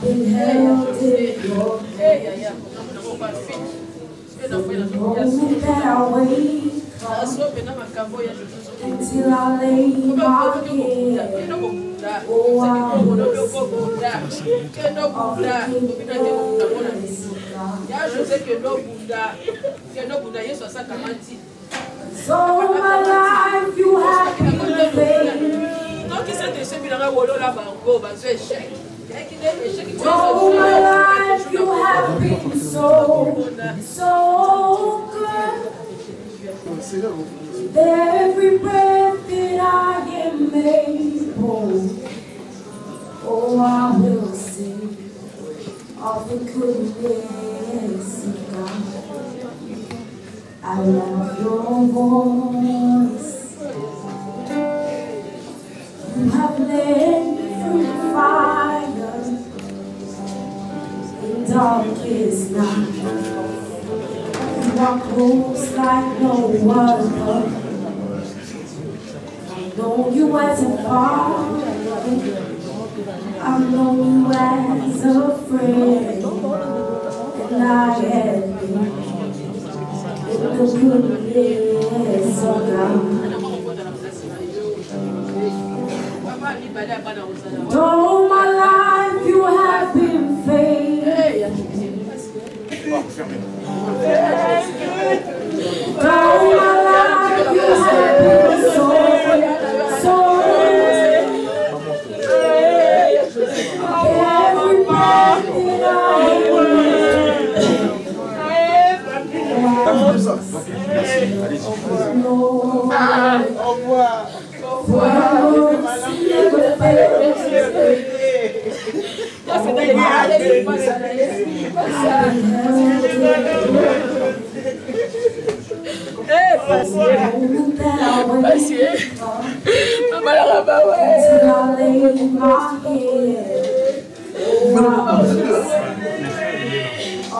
been held in your hand. The moment that I wake up until I lay my head. Oh, I will so my life you have been faithful. All my life you have been so good. Every breath that I am able, oh, I will sing of the goodness of God. I love your voice. You have led me through the fire in darkest night. You are close like no other. I know you as a father. I know you as a friend. And I have been in the goodness of God. All my life you have been faithful. All my life you have been so every breath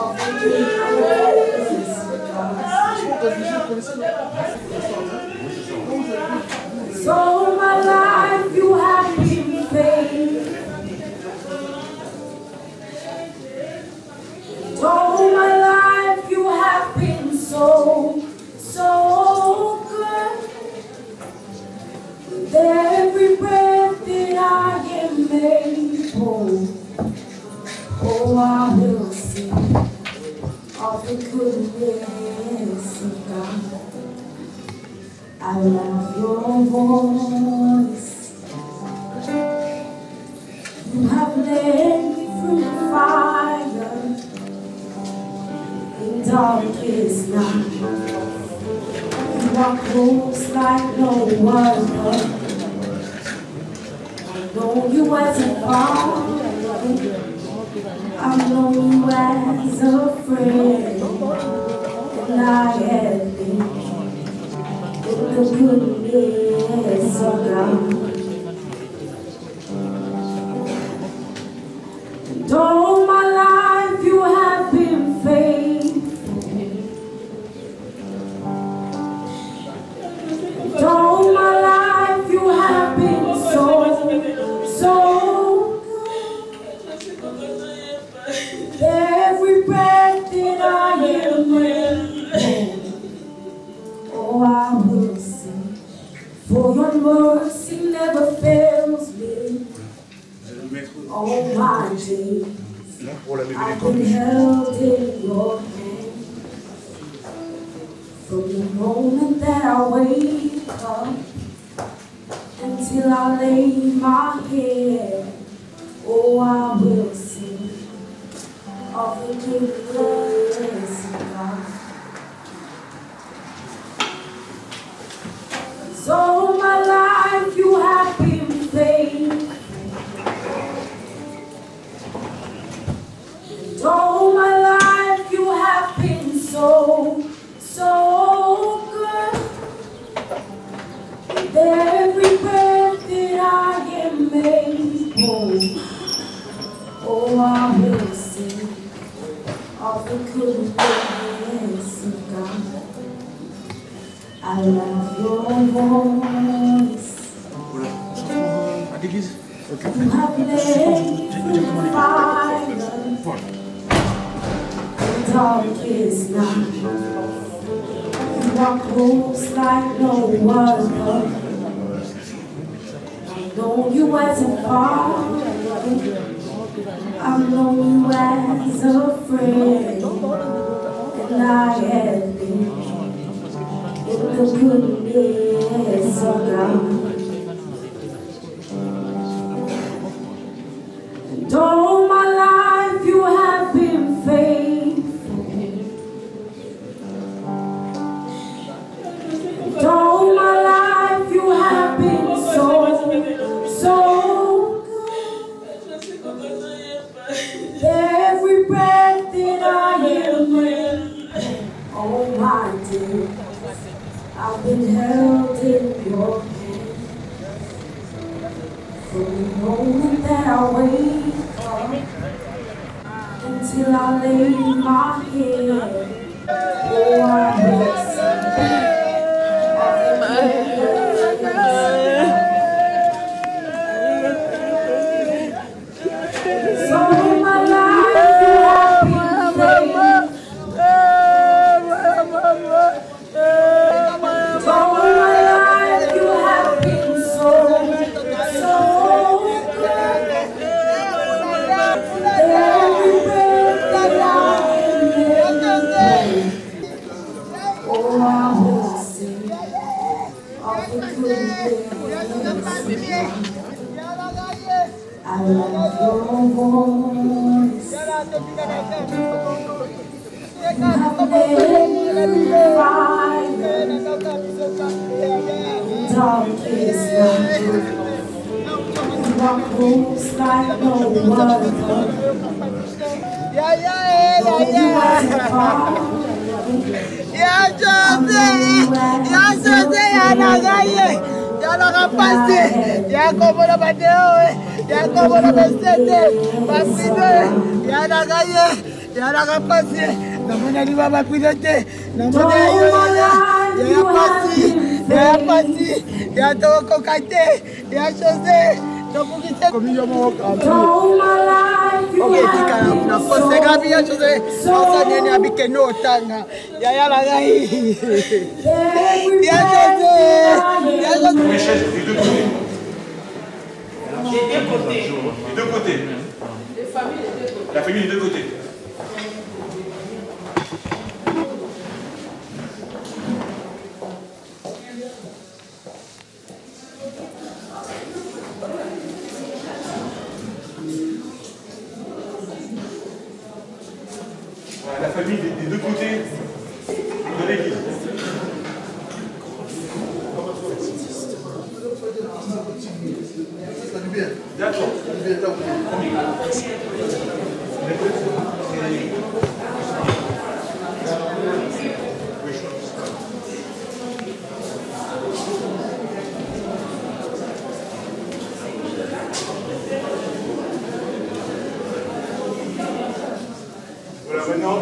that so my life you have been faithful. All my life you have been so good. With every breath that I am able, oh, I will sing of the goodness of God. I love your voice. You have led me through the fire in darkest night. You are close like no other. I know you as a father. I know you as a friend. And I have been in the goodness of God. And all my life you have been faithful. And all my life you have been so good. Every breath that I am able, oh, I will sing, for your mercy never fails me. All my days I've been held in your hand. From the moment that I wake up until I lay my head, oh, I will sing of the goodness of God. So my life you have been faithful. And all my life you have been so good. With every breath that I am able, oh, I will sing of the goodness of God. I love your voice. You have laid through the fire, the darkest night. You are close like no other. I've known you as a father. I've known you as a friend. And I have been in the goodness of God. And all my life you have been faithful. And all my life you have been so good. Every breath that I am in, all my days, I've been held in your hand. From the moment that I wake up until I lay my head, oh, I will sing of the goodness. So my life you have been faithful. All my life you have been so good. Every breath that I am, oh, I will sing of the goodness. I love your voice. You have made me fire, darkest night. You are close like no other. Though you as a father, Les deux côtés. La famille des deux côtés. Voilà, la famille des deux côtés de l'église. D'accord. Voilà, maintenant.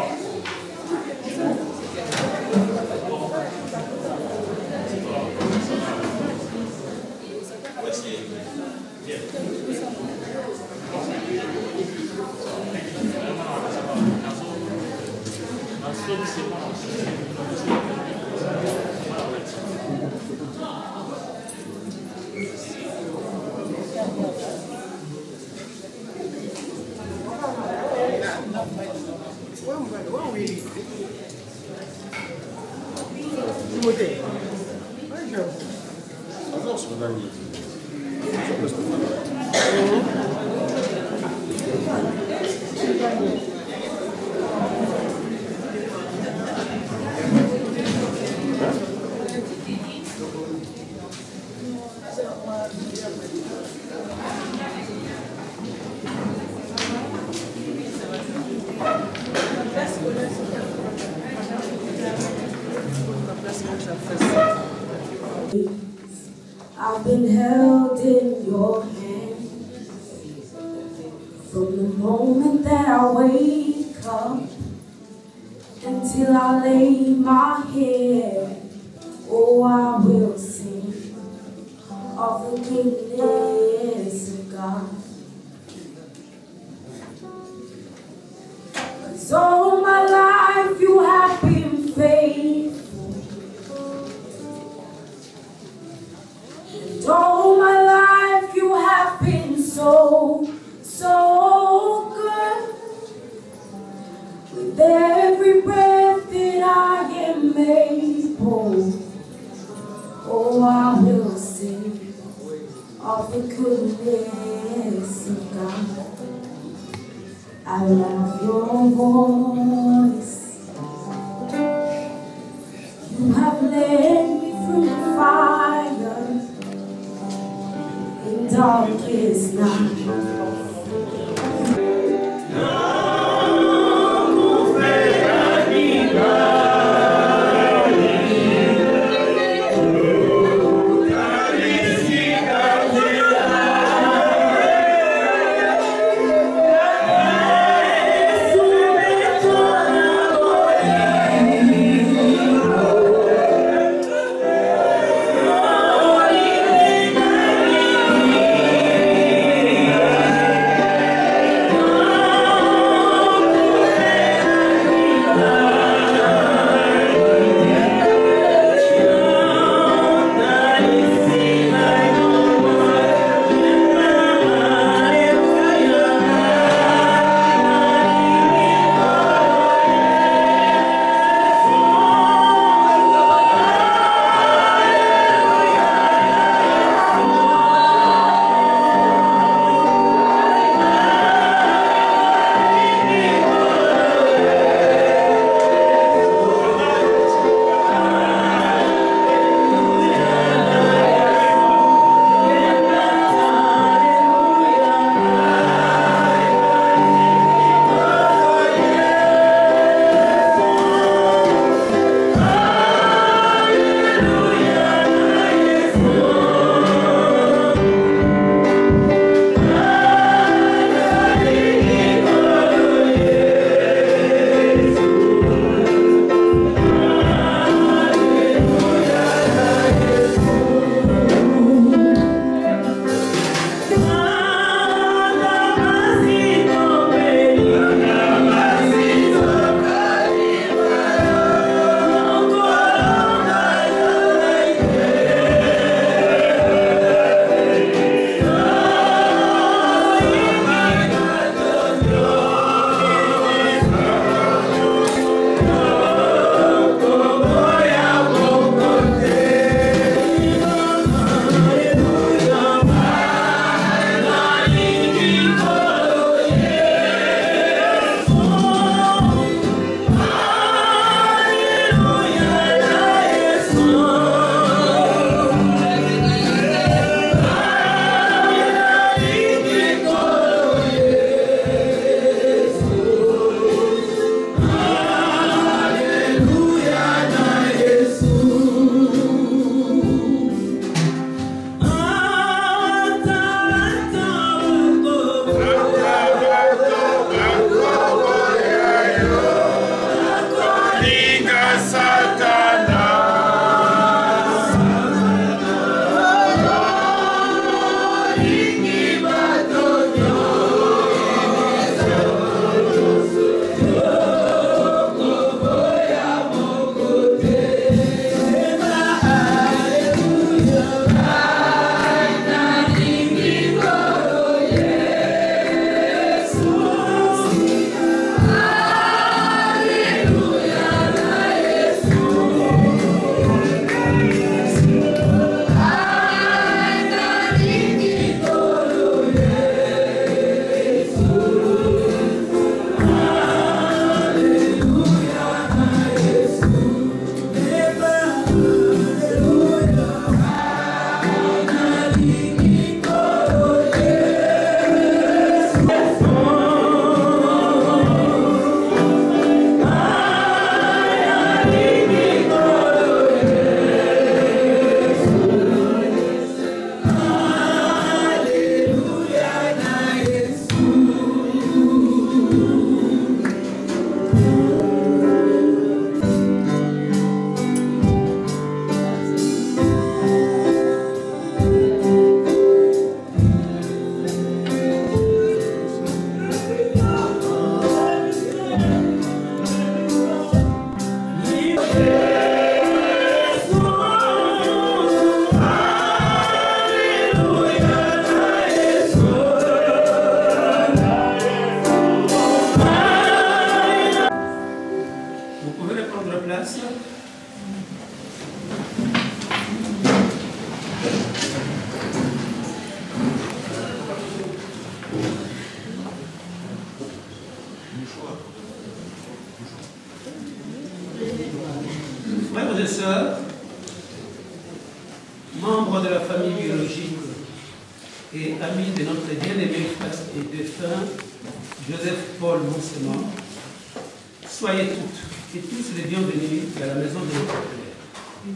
I've been held in your hand from the moment that I wake up until I lay my head. Oh, I will sing of the goodness of God. goodness of God. I love your voice. You have led me through the fire in darkest night. et sœurs, membres de la famille biologique et amis de notre bien-aimé frère et défunt Joseph-Paul Monsema, soyez toutes et tous les bienvenus à la maison de notre Père.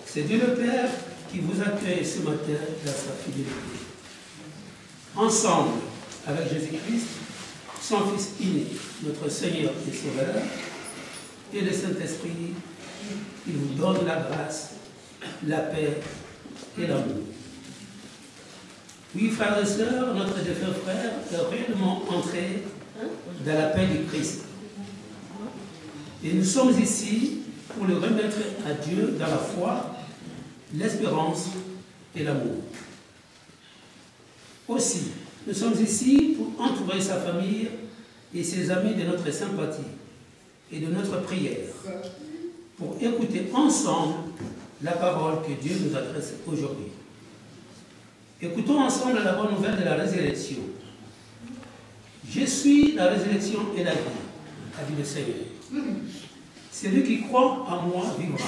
C'est Dieu le Père qui vous accueille ce matin dans sa fidélité. Ensemble, avec Jésus-Christ, son Fils unique, notre Seigneur et Sauveur, et le Saint-Esprit, il vous donne la grâce, la paix et l'amour. Oui, frères et sœurs, notre défunt frère est réellement entré dans la paix du Christ. Et nous sommes ici pour le remettre à Dieu dans la foi, l'espérance et l'amour. Aussi, nous sommes ici pour entourer sa famille et ses amis de notre sympathie et de notre prière, pour écouter ensemble la parole que Dieu nous adresse aujourd'hui. Écoutons ensemble la bonne nouvelle de la résurrection. Je suis la résurrection et la vie, a dit le Seigneur. Celui qui croit en moi vivra,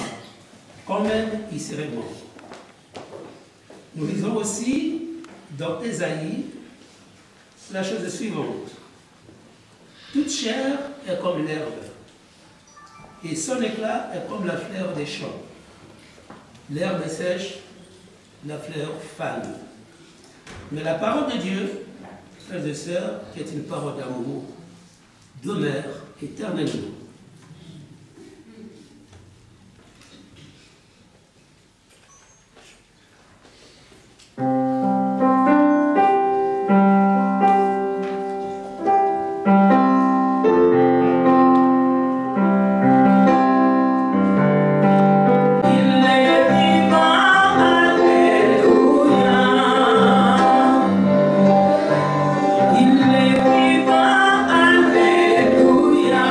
quand même il serait mort. Nous lisons aussi dans Ésaïe la chose suivante. Toute chair est comme l'herbe, et son éclat est comme la fleur des champs. L'herbe est sèche, la fleur fane. Mais la parole de Dieu, frères et sœurs, qui est une parole d'amour, demeure éternellement. Il est vivant, alléluia.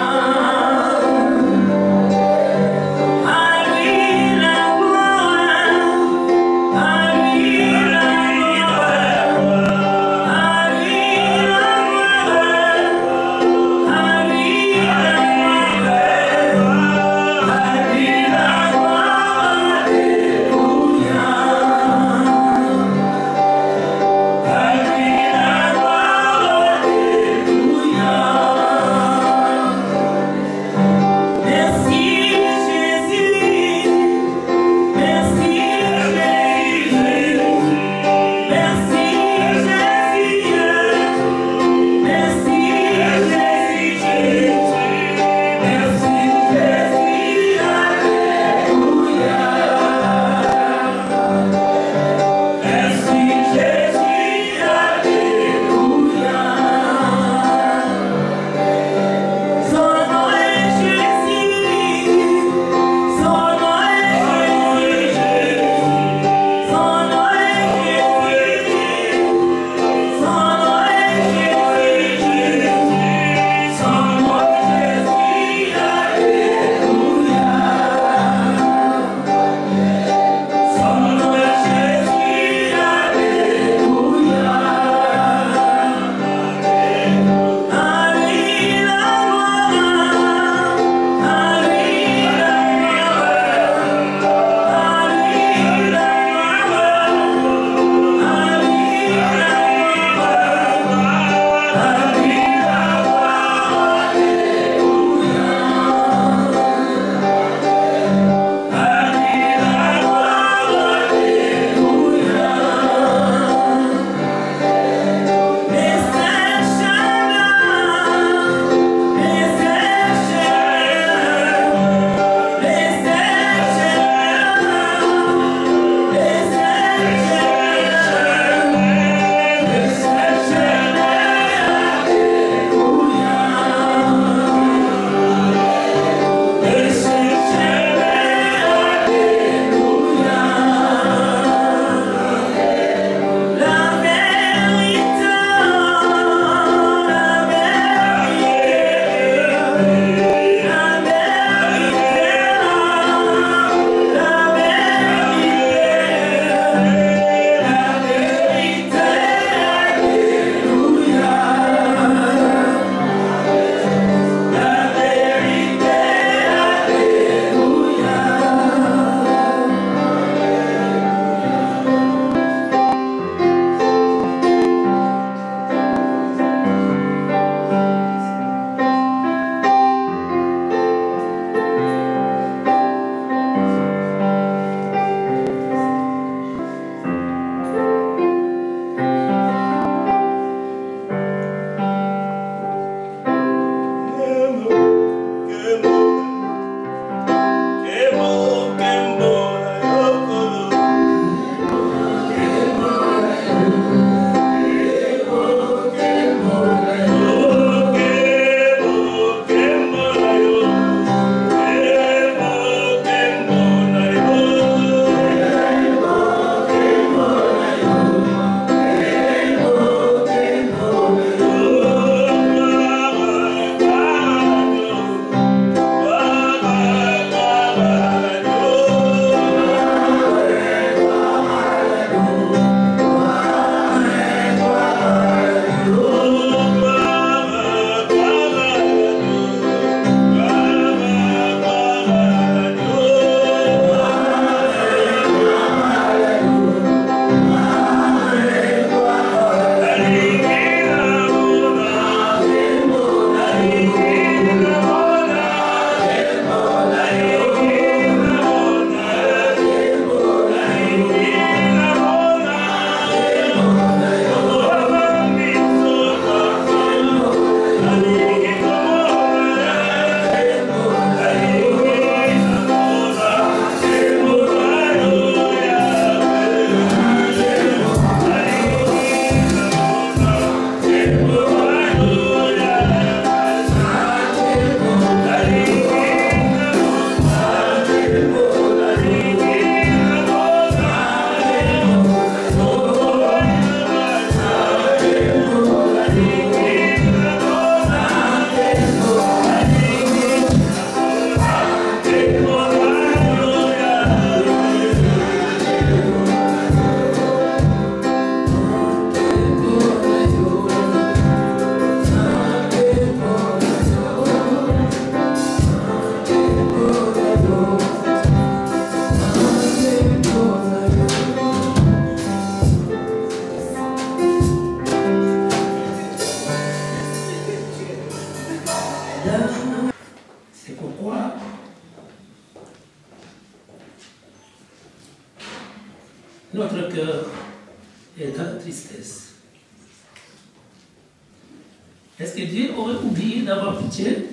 Est-ce que Dieu aurait oublié d'avoir pitié?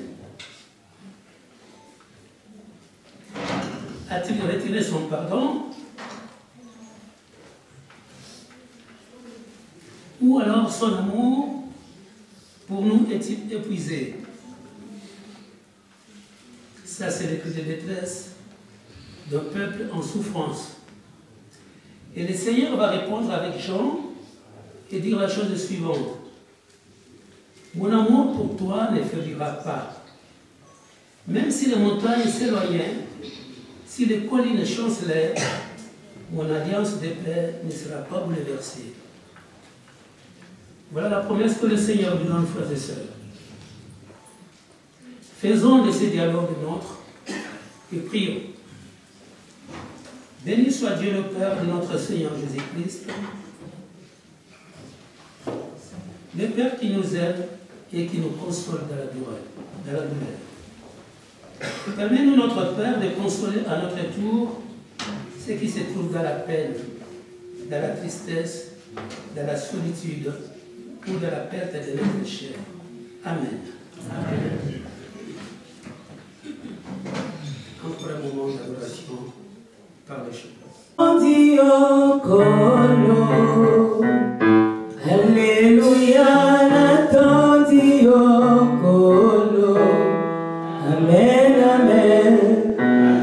A-t-il retiré son pardon? Ou alors son amour pour nous est-il épuisé? Ça, c'est le cri de détresse d'un peuple en souffrance. Et le Seigneur va répondre avec Jean et dire la chose suivante. Mon amour pour toi ne faiblira pas. Même si les montagnes s'éloignaient, si les collines chancelaient, mon alliance de paix ne sera pas bouleversée. Voilà la promesse que le Seigneur nous donne, frères et sœurs. Faisons de ces dialogues nôtres et prions. Béni soit Dieu le Père de notre Seigneur Jésus-Christ, le Père qui nous aime et qui nous console dans la douleur. Permets-nous, notre Père, de consoler à notre tour ceux qui se trouvent dans la peine, dans la tristesse, dans la solitude ou dans la perte de notre chair. Amen. Amen. Encore un moment d'adoration par les chants. Alléluia, n'attendis okolo. Amen, amen. Amen.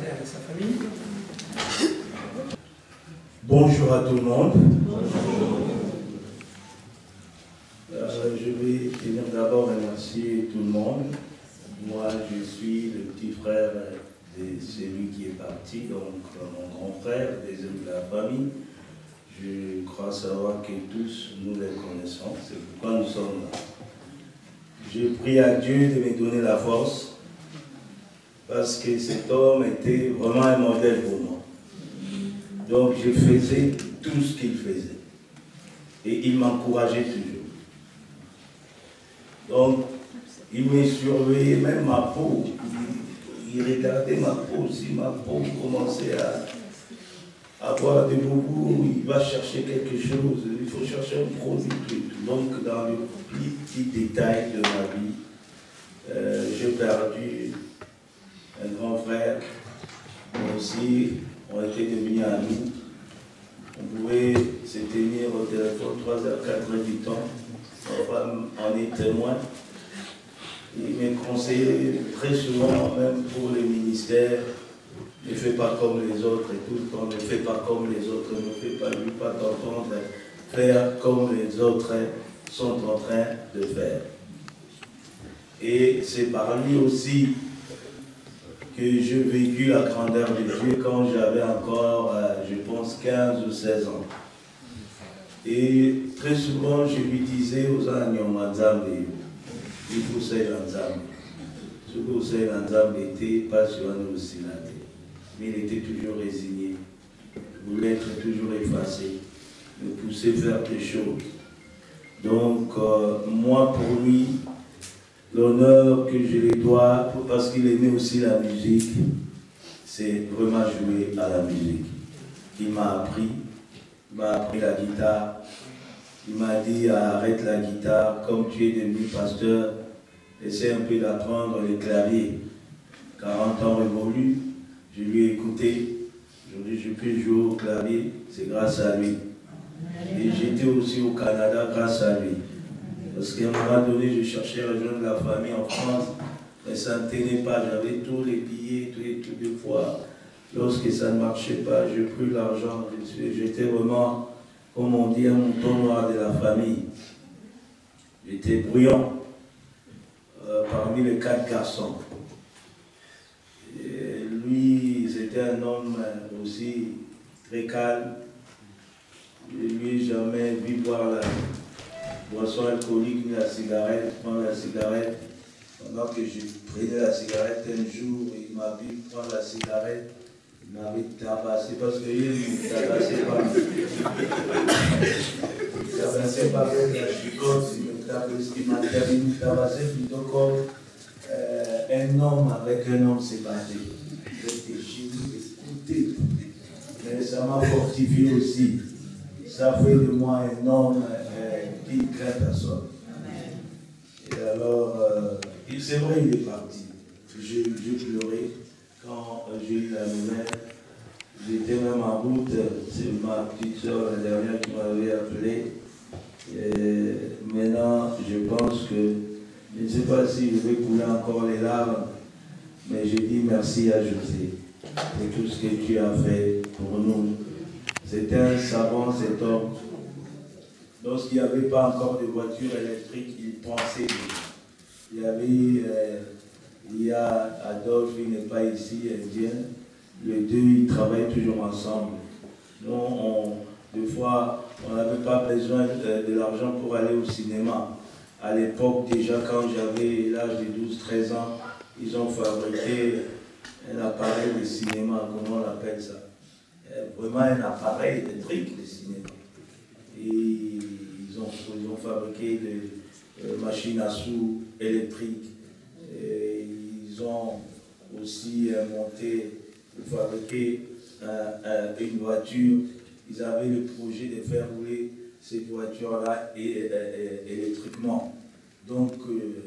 parler avec sa famille. Bonjour à tout le monde. Je vais tenir d'abord remercier tout le monde. Moi, je suis le petit frère de celui qui est parti, donc mon grand frère, des hommes de la famille. Je crois savoir que tous nous les connaissons, c'est pourquoi nous sommes là. Je prie à Dieu de me donner la force, parce que cet homme était vraiment un modèle pour moi. Donc je faisais tout ce qu'il faisait. Et il m'encourageait toujours. Donc, il me surveillait même ma peau. Il regardait ma peau. Si ma peau commençait à avoir des boubous, il va chercher quelque chose. Il faut chercher un produit. Donc, dans les petits détails de ma vie, j'ai perdu un grand frère. Mais aussi, on était devenus amis. On pouvait se tenir au téléphone 3h, 4h du temps. Ma femme en est témoin. Il me conseillait très souvent, même pour les ministères, ne fais pas comme les autres et tout le temps, ne fais pas comme les autres, ne fais pas lui, pas t'entendre faire comme les autres sont en train de faire. Et c'est par lui aussi que j'ai vécu la grandeur de Dieu quand j'avais encore, je pense, 15 ou 16 ans. Et très souvent, je lui disais aux Agnons, il faut ser l'ensemble. Ce que vous savez, l'ensemble n'était pas sur un oscillateur, mais il était toujours résigné. Il voulait être toujours effacé, me pousser faire des choses. Donc, moi, pour lui, l'honneur que je lui dois, parce qu'il aimait aussi la musique, c'est vraiment jouer à la musique. Il m'a appris la guitare. Il m'a dit arrête la guitare, comme tu es devenu pasteur, essaie un peu d'apprendre les claviers. 40 ans révolus, je lui ai écouté. Aujourd'hui, je peux jouer au clavier, c'est grâce à lui. Et j'étais aussi au Canada grâce à lui. Parce qu'à un moment donné, je cherchais à rejoindre la famille en France, mais ça ne tenait pas. J'avais tous les billets, toutes les fois. Lorsque ça ne marchait pas, j'ai pris l'argent. J'étais vraiment, comme on dit, un mouton noir de la famille. J'étais bruyant parmi les 4 garçons. Et lui, c'était un homme aussi très calme. Je ne lui ai jamais vu boire la boisson alcoolique ni la cigarette, prendre la cigarette. Pendant que je prenais la cigarette un jour, il m'a vu prendre la cigarette. Il m'avait tabassé parce qu'il ne tabassait pas. Il ne tabassait pas avec la chicotte, il m'a tabassé plutôt comme un homme avec un homme séparé. J'étais écouté. Mais ça m'a fortifié aussi. Ça fait de moi un homme qui craint personne. Et alors, c'est vrai, il est parti. J'ai pleuré quand j'ai eu la nouvelle. J'étais même en route, c'est ma petite soeur, la dernière, qui m'avait appelé. Et maintenant, je pense que, je ne sais pas si je vais couler encore les larmes, mais je dis merci à José pour tout ce que tu as fait pour nous. C'était un savant, cet homme. Lorsqu'il n'y avait pas encore de voiture électrique, il pensait. Il y a Adolphe, il n'est pas ici, indien. Les deux, ils travaillent toujours ensemble. Nous, des fois, on n'avait pas besoin de l'argent pour aller au cinéma. À l'époque, déjà, quand j'avais l'âge de 12-13 ans, ils ont fabriqué un appareil de cinéma, comment on appelle ça? Vraiment un appareil électrique de cinéma. Et ils ont fabriqué des machines à sous électriques. Et ils ont aussi monté, fabriqué une voiture. Ils avaient le projet de faire rouler cette voiture-là électriquement. Donc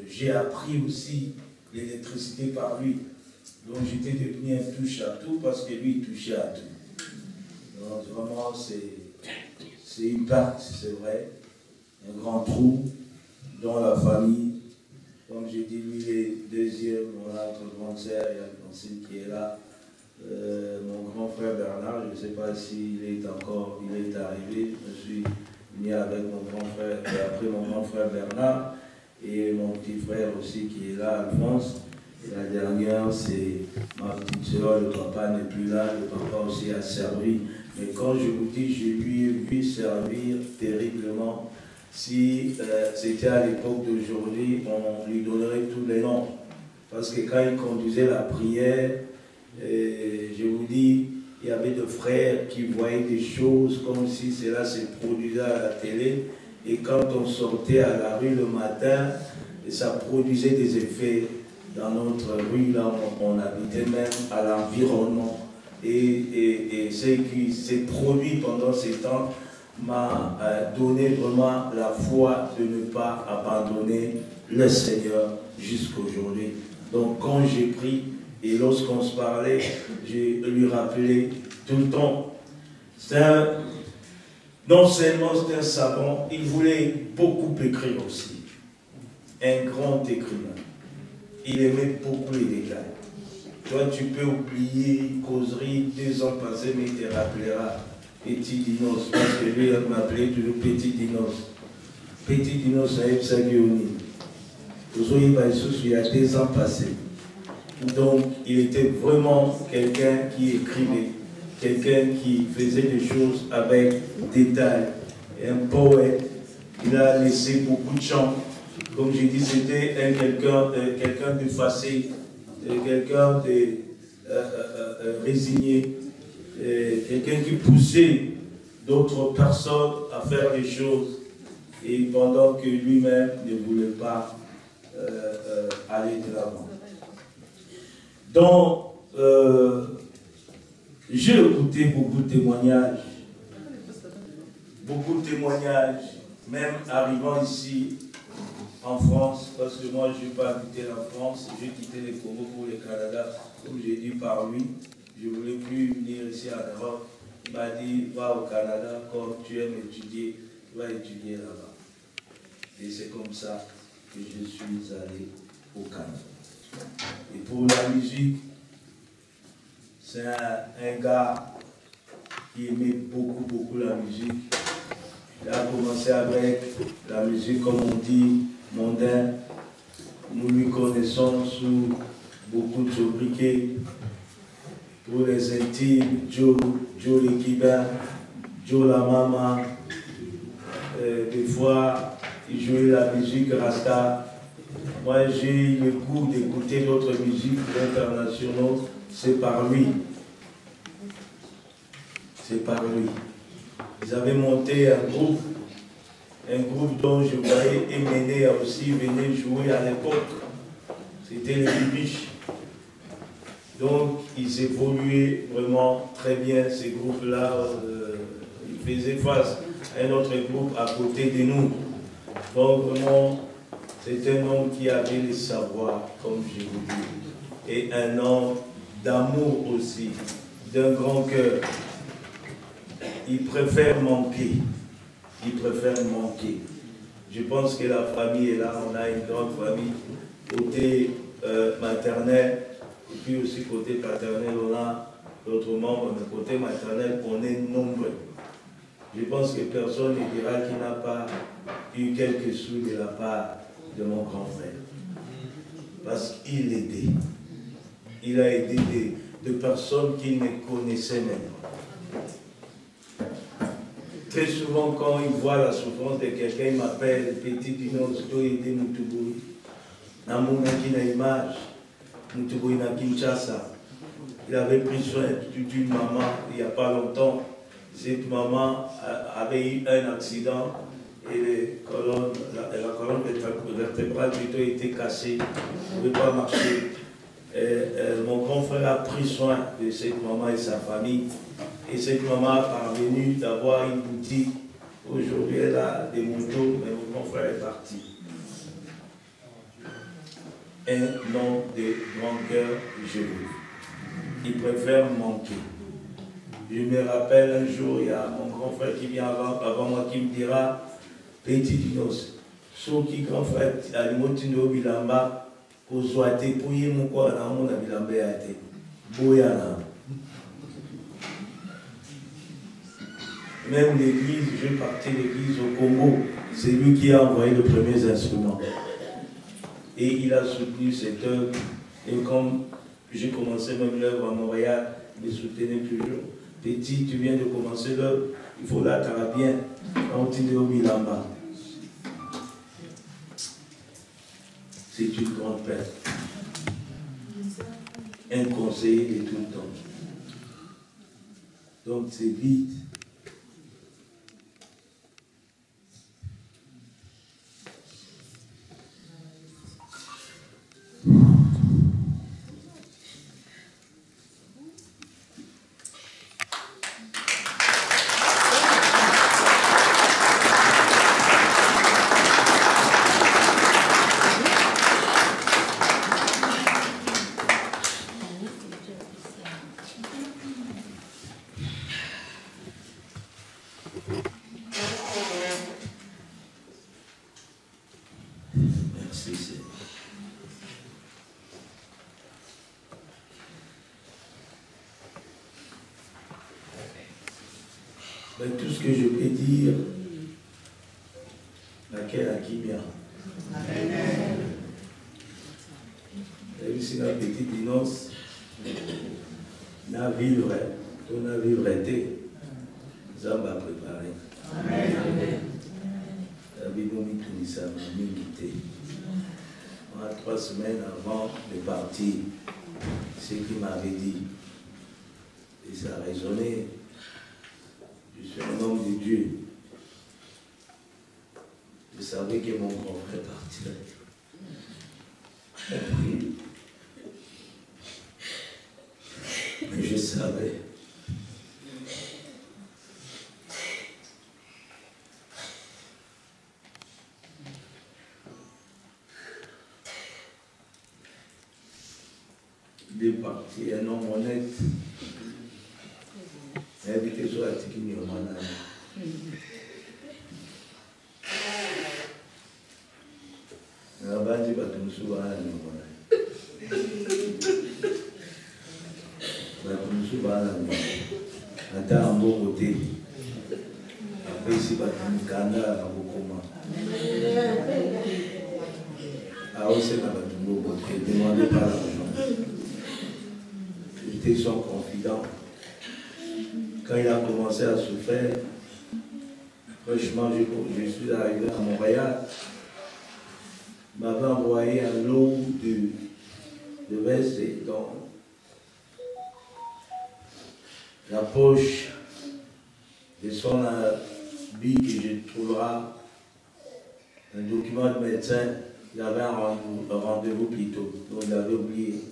j'ai appris aussi l'électricité par lui. Donc j'étais devenu un touche-à-tout parce que lui il touchait à tout. Donc vraiment c'est une perte, c'est vrai. Un grand trou dans la famille. Comme j'ai dit, lui il est deuxième, on a notre grande sœur, il y a Francine qui est là. ne sais pas s'il est encore, il est arrivé. Je suis venu avec mon grand frère, et après mon grand frère Bernard, et mon petit frère aussi qui est là, Alphonse. Et la dernière, c'est ma petite soeur, le papa n'est plus là, le papa aussi a servi. Mais quand je vous dis, je lui ai vu servir terriblement. Si c'était à l'époque d'aujourd'hui, on lui donnerait tous les noms. Parce que quand il conduisait la prière, je vous dis, il y avait des frères qui voyaient des choses comme si cela se produisait à la télé. Et quand on sortait à la rue le matin, ça produisait des effets dans notre rue, là où on habitait, même à l'environnement. Et ce qui s'est produit pendant ces temps m'a donné vraiment la foi de ne pas abandonner le Seigneur jusqu'aujourd'hui. Donc quand j'ai pris, et lorsqu'on se parlait, je lui rappelais tout le temps. Non seulement c'était un savant, il voulait beaucoup écrire aussi. Un grand écrivain. Il aimait beaucoup les détails. Toi, tu peux oublier une causerie 2 ans passés, mais il te rappellera Petit Dinos, parce que lui, il m'appelait toujours Petit Dinos. Petit Dinos, ça y est, ça y est. Il y a 2 ans passés. Donc, il était vraiment quelqu'un qui écrivait, quelqu'un qui faisait des choses avec détail. Un poète, il a laissé beaucoup de chants. Comme j'ai dit, c'était quelqu'un d'effacé, quelqu'un de résigné, quelqu'un qui poussait d'autres personnes à faire des choses, et pendant que lui-même ne voulait pas aller de l'avant. Donc, j'ai écouté beaucoup de témoignages, même arrivant ici en France, parce que moi je n'ai pas habité la France, j'ai quitté les Congo pour le Canada, comme j'ai dit par lui, je ne voulais plus venir ici en Europe. Il m'a dit, va au Canada, comme tu aimes étudier, va étudier là-bas. Et c'est comme ça que je suis allé au Canada. Et pour la musique, c'est un gars qui aimait beaucoup la musique. Il a commencé avec la musique, comme on dit, mondaine. Nous lui connaissons sous beaucoup de sobriquets. Pour les intimes, Joe l'équibin, Joe la maman. Des fois, il jouait la musique Rasta. Moi, j'ai eu le goût d'écouter d'autres musiques internationaux. C'est par lui. C'est par lui. Ils avaient monté un groupe dont je voyais Emené aussi venir jouer à l'époque. C'était les Bibiches. Donc, ils évoluaient vraiment très bien, ces groupes-là. Ils faisaient face à un autre groupe à côté de nous. Donc, vraiment, c'est un homme qui avait le savoir, comme je vous dis, et un homme d'amour aussi, d'un grand cœur. Il préfère manquer. Il préfère manquer. Je pense que la famille est là, on a une grande famille, côté maternel, et puis aussi côté paternel, on a d'autres membres, mais côté maternel, on est nombreux. Je pense que personne ne dira qu'il n'a pas eu quelques sous de la part de mon grand frère. Parce qu'il aidait. Il a aidé des personnes qu'il ne connaissait même pas. Très souvent, quand il voit la souffrance de quelqu'un, il m'appelle Petit Dinos, je dois aider Moutouboui. Namounaki na image, Moutouboui na Kinshasa. Il avait pris soin d'une maman il n'y a pas longtemps. Cette maman avait eu un accident et la colonne vertébrale plutôt était cassée, elle ne pouvait pas marcher. Mon grand frère a pris soin de cette maman et sa famille. Et cette maman a parvenu d'avoir une boutique. Aujourd'hui, elle a des motos, mais mon grand frère est parti. Un homme de grand cœur, je veux. Il préfère manquer. Je me rappelle un jour, il y a mon grand frère qui vient avant moi qui me dira, Petit Dinos, ce qui grand frère a motiné au bilamba, au soité, pour y mon quoi, on a bilamba à te. Boyana. Même l'église, j'ai parti l'église au Congo. C'est lui qui a envoyé les premiers instruments. Et il a soutenu cette œuvre. Et comme j'ai commencé même l'œuvre à Montréal, il me soutenait toujours. Petit, tu viens de commencer l'œuvre, il faut la faire bien. On tire au Milamba. C'est une grande perte. Un conseiller de tout le temps. Donc c'est vite. Ben, tout ce que je peux dire, laquelle a qui bien. Et si la petite innocence n'a vivre, on a vivre été, Zamba préparé. La Bible m'a tout ça, m'a quitté. 3 semaines avant de partir, ce qu'il m'avait dit, et ça a résonné. Je suis un homme de Dieu. Je savais que mon grand frère partirait. Mais je savais. Il est parti, un homme honnête. Invité sur la Tikini au Manana. Abandi batumsuba na mwana. Batumsuba na mwana. Ata ambongo te. Apesi batumkanda na bokoma. Aose na batumbo te. Demandez pas l'argent. J'étais son confident. Quand il a commencé à souffrir, franchement, je suis arrivé à Montréal. Il m'avait envoyé un lot de veste dans la poche de son habit que je trouverai un document de médecin. Il avait un rendez-vous plutôt, donc il avait oublié.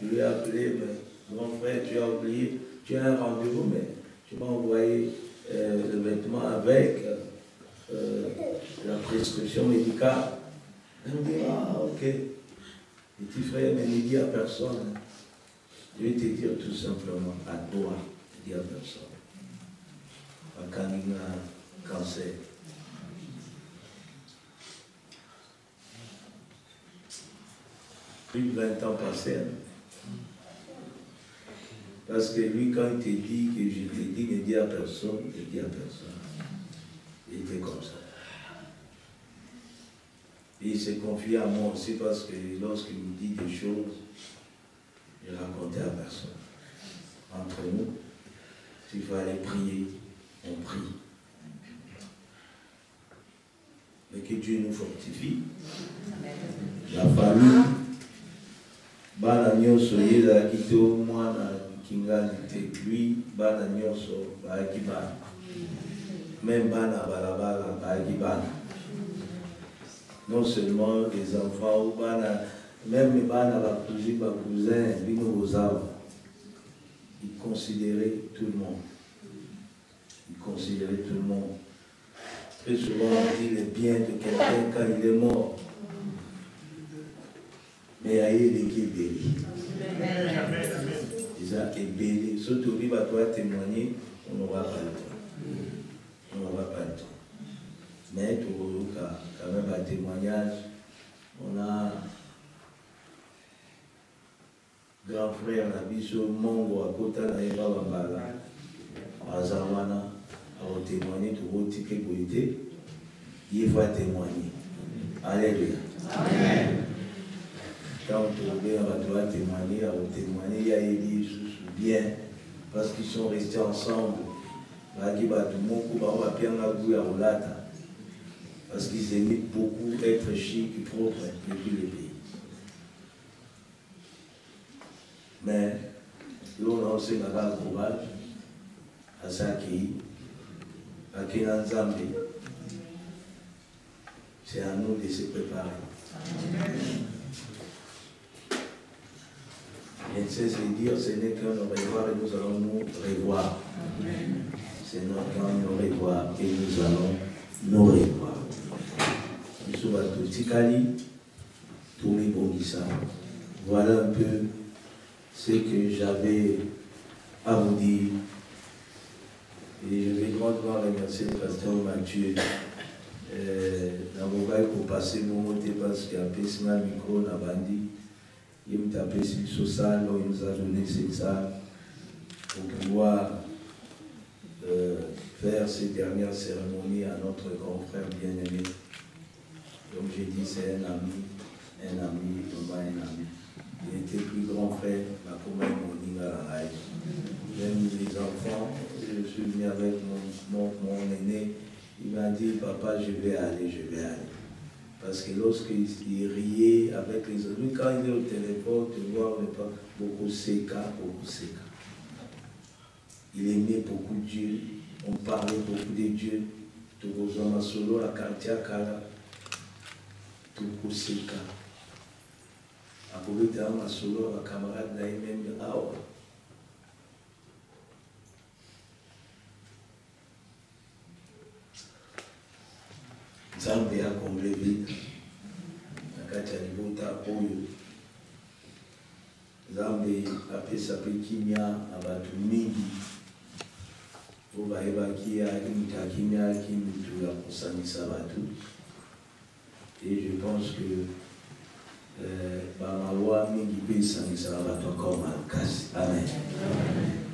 Je lui ai appelé, mais mon frère, tu as oublié, tu as un rendez-vous, mais tu m'as envoyé le vêtement avec la prescription médicale. Il me dit, ah ok. Petit frère, mais ne dis à personne. Je vais te dire tout simplement, à toi, ne dis à personne. Quand il a un cancer. Plus de 20 ans passés. Parce que lui, quand il te dit que je te dis, ne dis à personne, ne dis à personne. Il était comme ça. Et il s'est confié à moi aussi parce que lorsqu'il me dit des choses, je ne racontais à personne. Entre nous, s'il fallait prier, on prie. Mais que Dieu nous fortifie. La famille, bana nyonso yeza kito mwana kingali te lui bana nyonso baaki bana. Même bana balabala baaki bana. Non seulement les enfants, même les cousins, ils considéraient tout le monde. Ils considéraient tout le monde. Très souvent, on dit le bien de quelqu'un quand il est mort. Mais il est béni. Ils ont été bénis. Surtout, il va témoigner, on n'aura pas le temps. On n'aura pas le temps. Mais quand même un témoignage, on a grand frère Nabiso Mongo à Kota Naïba Bambala, à Zawana, à témoigner de votre sécurité, il va témoigner. Alléluia. Amen. Quand on doit témoigner, il y a des choses bien, parce qu'ils sont restés ensemble. Parce qu'ils aimaient beaucoup être chic et propre depuis le pays. Mais l'on a aussi un courage à Saki, à Kenanzambi. C'est à nous de se préparer. Je ne sais se dire, ce n'est qu'un au revoir et nous allons nous revoir. C'est notre qu'un au revoir et nous allons nous revoir. Nous sommes à Toutikali, Toumi Bongissa. Voilà un peu ce que j'avais à vous dire. Et je vais grandement remercier le pasteur Mathieu. Pour passer mon mot parce qu'il y a un micro dans la bandi. Il m'a tapé sur le salle, il nous a donné cette salle pour pouvoir faire ces dernières cérémonies à notre grand frère bien-aimé. Donc j'ai dit c'est un ami, Thomas, un ami. Il était plus grand frère, ma commune Moninga. Même les enfants, je suis venu avec mon aîné, il m'a dit papa je vais aller. Parce que lorsqu'il riait avec les autres, quand il est au téléphone, tu vois, on n'est pas beaucoup séca. Il aimait beaucoup Dieu, on parlait beaucoup de Dieu. Tout le solo à Kantiakala, tout le séca. À côté de ma solo, ma camarade n'a même Awa. Zambé a comblé vite. Nakati alibota oyo. Zambé a pesa kimia abatu mingi. Oba ebakia kimita kimia kimitu ya kusanisa batu. Et je pense que Bamawa mingi pesa sanisa batu encore malkasi. Amen.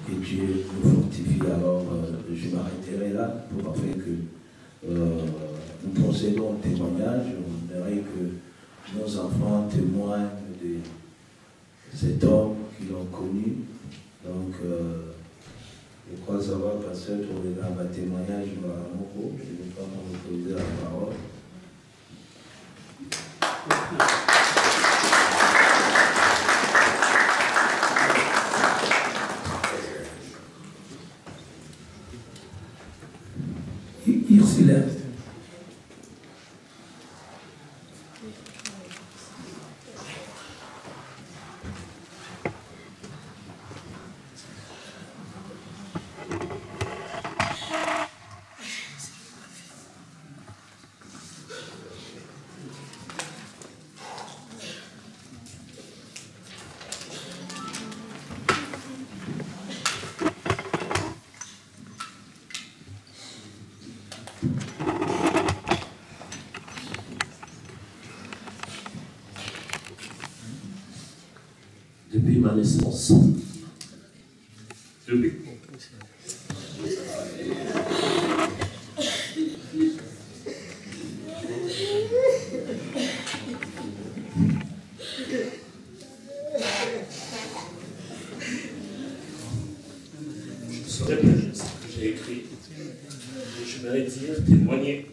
Que Dieu nous fortifie. Alors je m'arrêterai là pour afin que nous procédons au témoignage. On aimerait que nos enfants témoignent de cet homme qu'ils ont connu. Donc, je crois savoir, pasteur, pour les dans un témoignage, je ne vais pas m'opposer la parole. Il se lève. Depuis ma naissance, je saurais plus ce que j'ai écrit, et je vais dire, témoigner.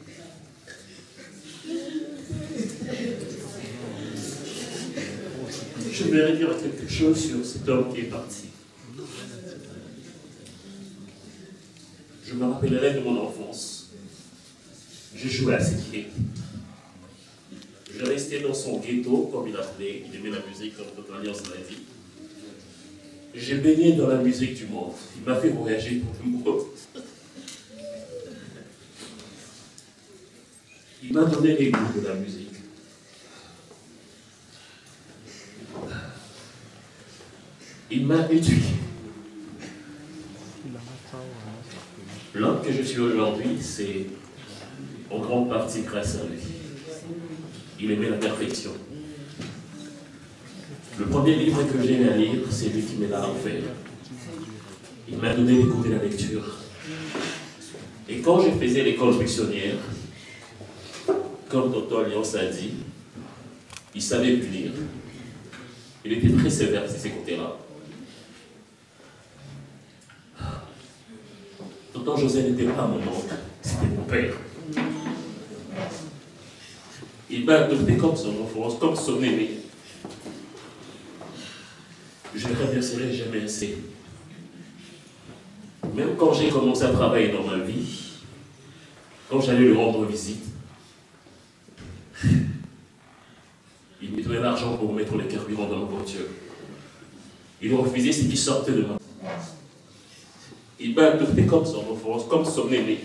Je vais dire quelque chose sur cet homme qui est parti. Je me rappellerai de mon enfance. Je jouais à Séquier. Je restais dans son ghetto, comme il appelait. Il aimait la musique, comme notre alliance l'a dit. J'ai baigné dans la musique du monde. Il m'a fait voyager pour le monde. Il m'a donné les goûts de la musique. Il m'a éduqué. L'homme que je suis aujourd'hui, c'est en grande partie grâce à lui. Il aimait la perfection. Le premier livre que j'ai à lire, c'est lui qui me l'a offert. Il m'a donné les goûts de la lecture. Et quand je faisais l'école buissonnière, comme Dr. Alliance a dit, il savait punir. Il était très sévère de ces côtés-là. Tonton José n'était pas mon oncle, c'était mon père. Il m'a adopté comme son enfance, comme son aîné. Je ne le remercierai jamais assez. Même quand j'ai commencé à travailler dans ma vie, quand j'allais lui rendre visite, il me donnait l'argent pour mettre les carburants dans ma voiture. Il refusait ce qui sortait de moi. Il m'a adopté comme son enfance, comme son aîné.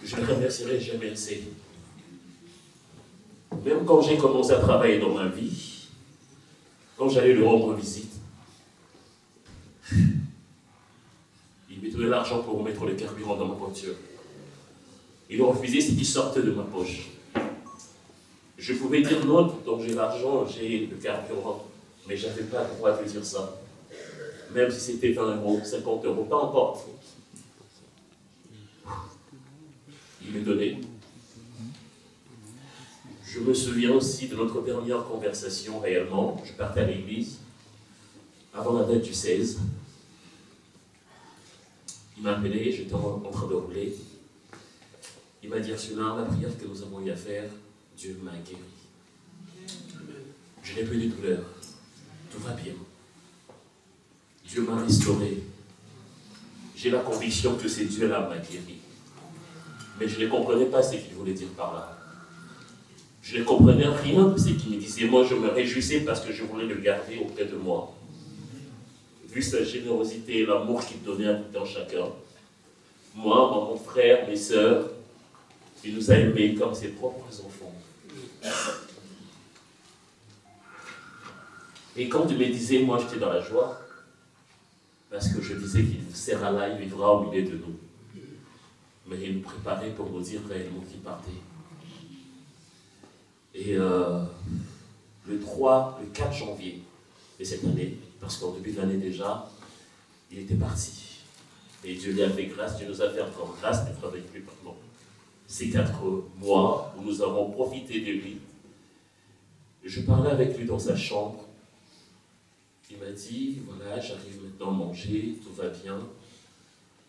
Je ne le remercierai jamais assez. Même quand j'ai commencé à travailler dans ma vie, quand j'allais lui rendre visite, il me donnait l'argent pour mettre le carburant dans ma voiture. Il refusait ce qui sortait de ma poche. Je pouvais dire non, donc j'ai l'argent, j'ai le carburant, mais je n'avais pas le droit de dire ça. Même si c'était 20 €, 50 €, pas importe. Il me donnait. Je me souviens aussi de notre dernière conversation réellement. Je partais à l'église avant la date du 16. Il m'a appelé, j'étais en train de rouler. Il m'a dit, Ursula, la prière que nous avons eu à faire, Dieu m'a guéri. Je n'ai plus de douleur. Tout va bien. Dieu m'a restauré. J'ai la conviction que c'est Dieu-là qui m'a guéri. Mais je ne comprenais pas ce qu'il voulait dire par là. Je ne comprenais rien de ce qu'il me disait. Moi, je me réjouissais parce que je voulais le garder auprès de moi. Vu sa générosité et l'amour qu'il donnait à tout un chacun. Moi, mon frère, mes sœurs, il nous a aimés comme ses propres enfants. Et quand il me disait, moi j'étais dans la joie, parce que je disais qu'il sera là, il vivra au milieu de nous. Mais il nous préparait pour nous dire réellement qu'il partait. Et le 4 janvier de cette année, parce qu'en début de l'année déjà, il était parti. Et Dieu lui a fait grâce, Dieu nous a fait encore grâce d'être avec lui pendant ces 4 mois où nous avons profité de lui. Je parlais avec lui dans sa chambre. Il m'a dit, voilà, j'arrive maintenant à manger, tout va bien.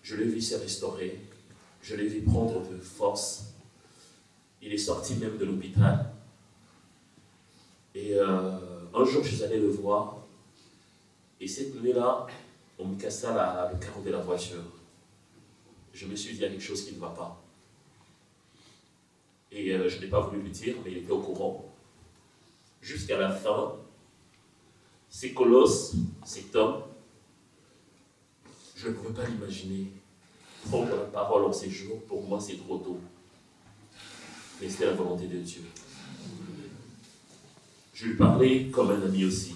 Je l'ai vu se restaurer. Je l'ai vu prendre de force. Il est sorti même de l'hôpital. Et un jour, je suis allé le voir. Et cette nuit-là, on me cassa le carreau de la voiture. Je me suis dit, il y a quelque chose qui ne va pas. Et je n'ai pas voulu lui dire, mais il était au courant. Jusqu'à la fin, ces colosses, cet homme, je ne pouvais pas l'imaginer. Prendre la parole en ces jours, pour moi, c'est trop tôt. Mais c'était la volonté de Dieu. Je lui parlais comme un ami aussi.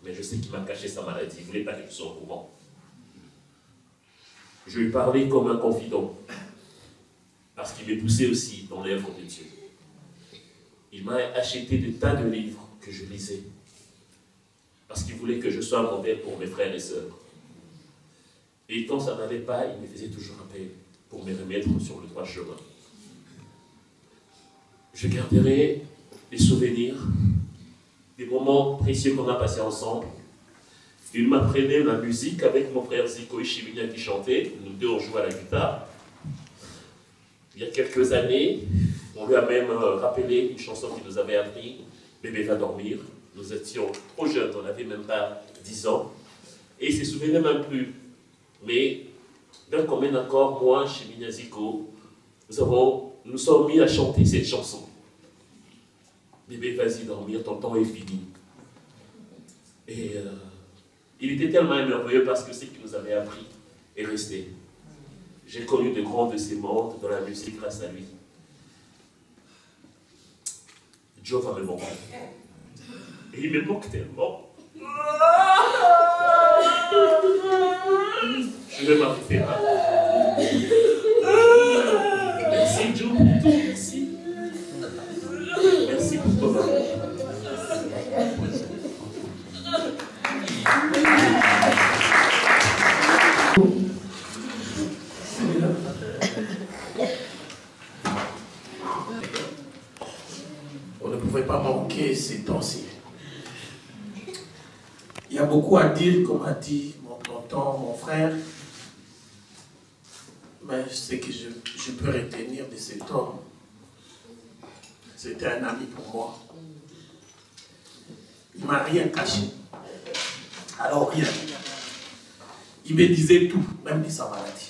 Mais je sais qu'il m'a caché sa maladie. Il ne voulait pas que je sois au courant. Je lui parlais comme un confident. Parce qu'il me poussait aussi dans l'œuvre de Dieu. Il m'a acheté des tas de livres que je lisais. Parce qu'il voulait que je sois un modèle pour mes frères et sœurs. Et quand ça n'allait pas, il me faisait toujours appel pour me remettre sur le droit chemin. Je garderai des souvenirs, des moments précieux qu'on a passés ensemble. Il m'apprenait la musique avec mon frère Zico Ishiminia qui chantait. Nous deux, on jouait à la guitare. Il y a quelques années, on lui a même rappelé une chanson qu'il nous avait appris, « Bébé va dormir ». Nous étions trop jeunes, on n'avait même pas 10 ans. Et il ne se souvenait même plus. Mais d'un commun accord, moi, chez Zico, nous sommes mis à chanter cette chanson. « Bébé, vas-y dormir, ton temps est fini ». Et il était tellement merveilleux parce que ce qu'il nous avait appris est resté. J'ai connu de grands de ces mondes dans la musique grâce à lui. Joe va me manquer. Et il me manque tellement. Je vais m'arrêter là. Merci Joe pour tout, merci. Merci pour ton amour. temps-ci. Il y a beaucoup à dire, comme a dit mon tonton, mon frère, mais ce que je peux retenir de cet homme, c'était un ami pour moi. Il ne m'a rien caché. Alors rien. Il me disait tout, même de sa maladie.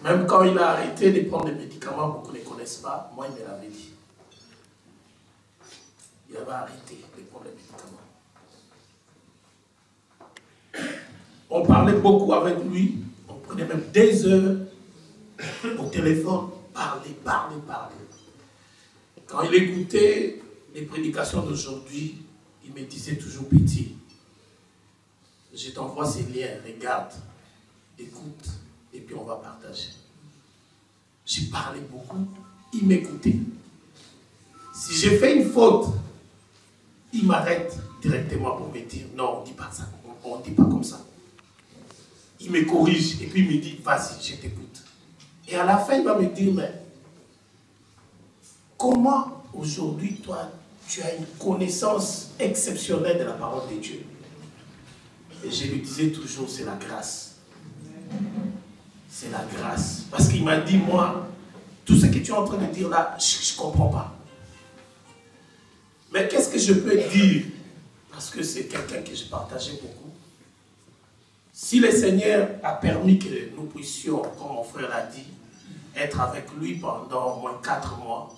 Même quand il a arrêté de prendre des médicaments, beaucoup ne connaissent pas, moi il me l'avait dit. Il avait arrêté de prendre les médicaments. On parlait beaucoup avec lui, on prenait même des heures au téléphone, parler. Quand il écoutait les prédications d'aujourd'hui, il me disait toujours petit. Je t'envoie ces liens, regarde, écoute, et puis on va partager. J'ai parlé beaucoup, il m'écoutait. Si j'ai fait une faute, il m'arrête directement pour me dire non, on ne dit pas ça, on ne dit pas comme ça. Il me corrige et puis il me dit vas-y, je t'écoute. Et à la fin, il va me dire mais comment aujourd'hui, toi, tu as une connaissance exceptionnelle de la parole de Dieu? Et je lui disais toujours, c'est la grâce. C'est la grâce. Parce qu'il m'a dit, moi, tout ce que tu es en train de dire là, je ne comprends pas. Mais qu'est-ce que je peux dire? Parce que c'est quelqu'un que je partageais beaucoup. Si le Seigneur a permis que nous puissions, comme mon frère l'a dit, être avec lui pendant au moins 4 mois,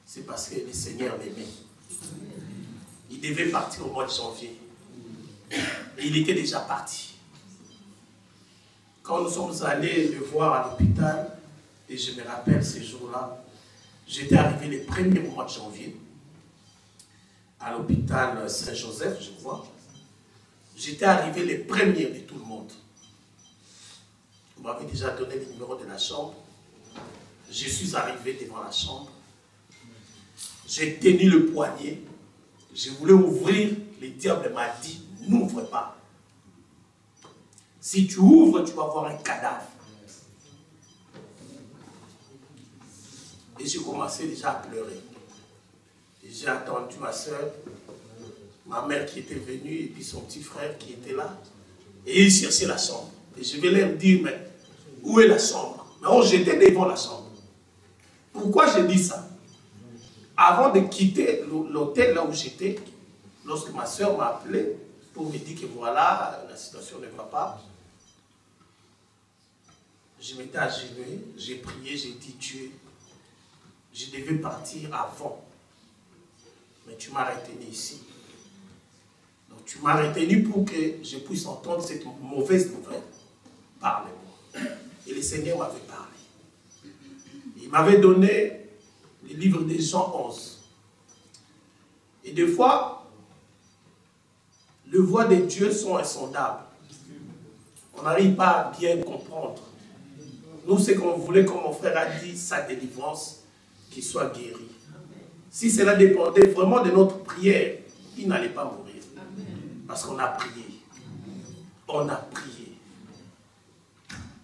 c'est parce que le Seigneur l'aimait. Il devait partir au mois de janvier. Et il était déjà parti. Quand nous sommes allés le voir à l'hôpital, et je me rappelle ces jours-là, j'étais arrivé le 1er mois de janvier, à l'hôpital Saint-Joseph, je crois. J'étais arrivé le 1er de tout le monde. Vous m'avez déjà donné le numéro de la chambre. Je suis arrivé devant la chambre. J'ai tenu le poignet. Je voulais ouvrir. Le diable m'a dit, n'ouvre pas. Si tu ouvres, tu vas voir un cadavre. Et j'ai commencé déjà à pleurer. Et j'ai attendu ma soeur, ma mère qui était venue, et puis son petit frère qui était là. Et ils cherchaient la chambre. Et je vais leur dire, mais où est la chambre? Mais j'étais devant la chambre. Pourquoi j'ai dit ça? Avant de quitter l'hôtel là où j'étais, lorsque ma soeur m'a appelé pour me dire que voilà, la situation ne va pas, je m'étais agenouillé, j'ai prié, j'ai dit Dieu, je devais partir avant, mais tu m'as retenu ici. Donc tu m'as retenu pour que je puisse entendre cette mauvaise nouvelle. Parle-moi. Et le Seigneur m'avait parlé. Il m'avait donné le livre de Jean 11. Et des fois, les voies de Dieu sont insondables. On n'arrive pas à bien comprendre. Nous, ce qu'on voulait, comme mon frère a dit, sa délivrance, qu'il soit guéri. Si cela dépendait vraiment de notre prière, il n'allait pas mourir. Parce qu'on a prié. On a prié.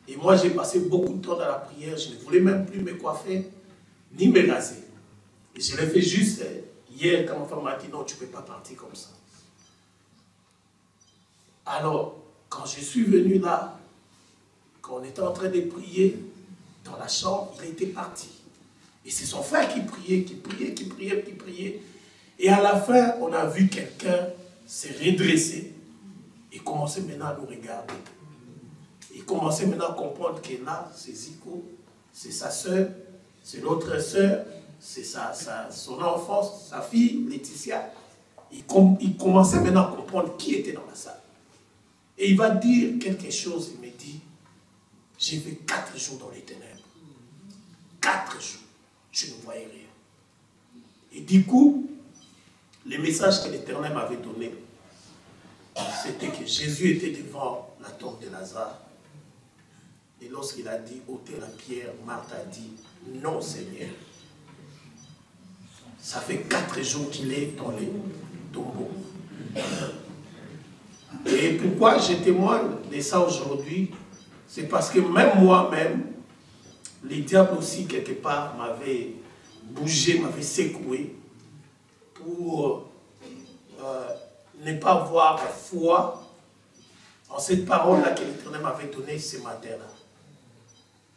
Et moi, j'ai passé beaucoup de temps dans la prière. Je ne voulais même plus me coiffer, ni me raser. Et je l'ai fait juste hier, quand ma femme m'a dit, non, tu ne peux pas partir comme ça. Alors, quand je suis venu là, quand on était en train de prier dans la chambre, il était parti. Et c'est son frère qui priait, qui priait. Et à la fin, on a vu quelqu'un se redresser et commencer maintenant à nous regarder. Il commençait maintenant à comprendre que là, c'est Zico, c'est sa soeur, c'est l'autre soeur, c'est son enfant, sa fille, Laetitia. Il commençait maintenant à comprendre qui était dans la salle. Et il va dire quelque chose, il me dit, j'ai fait 4 jours dans les ténèbres. 4 jours, je ne voyais rien. Et du coup, le message que l'Éternel m'avait donné, c'était que Jésus était devant la tombe de Lazare. Et lorsqu'il a dit, ôtez la pierre, Marthe a dit, non Seigneur. Ça fait 4 jours qu'il est dans les tombeaux. Et pourquoi je témoigne de ça aujourd'hui? C'est parce que même moi-même, les diables aussi quelque part m'avaient bougé, m'avaient secoué. pour ne pas avoir foi en cette parole-là que l'Éternel m'avait donnée ce matin-là.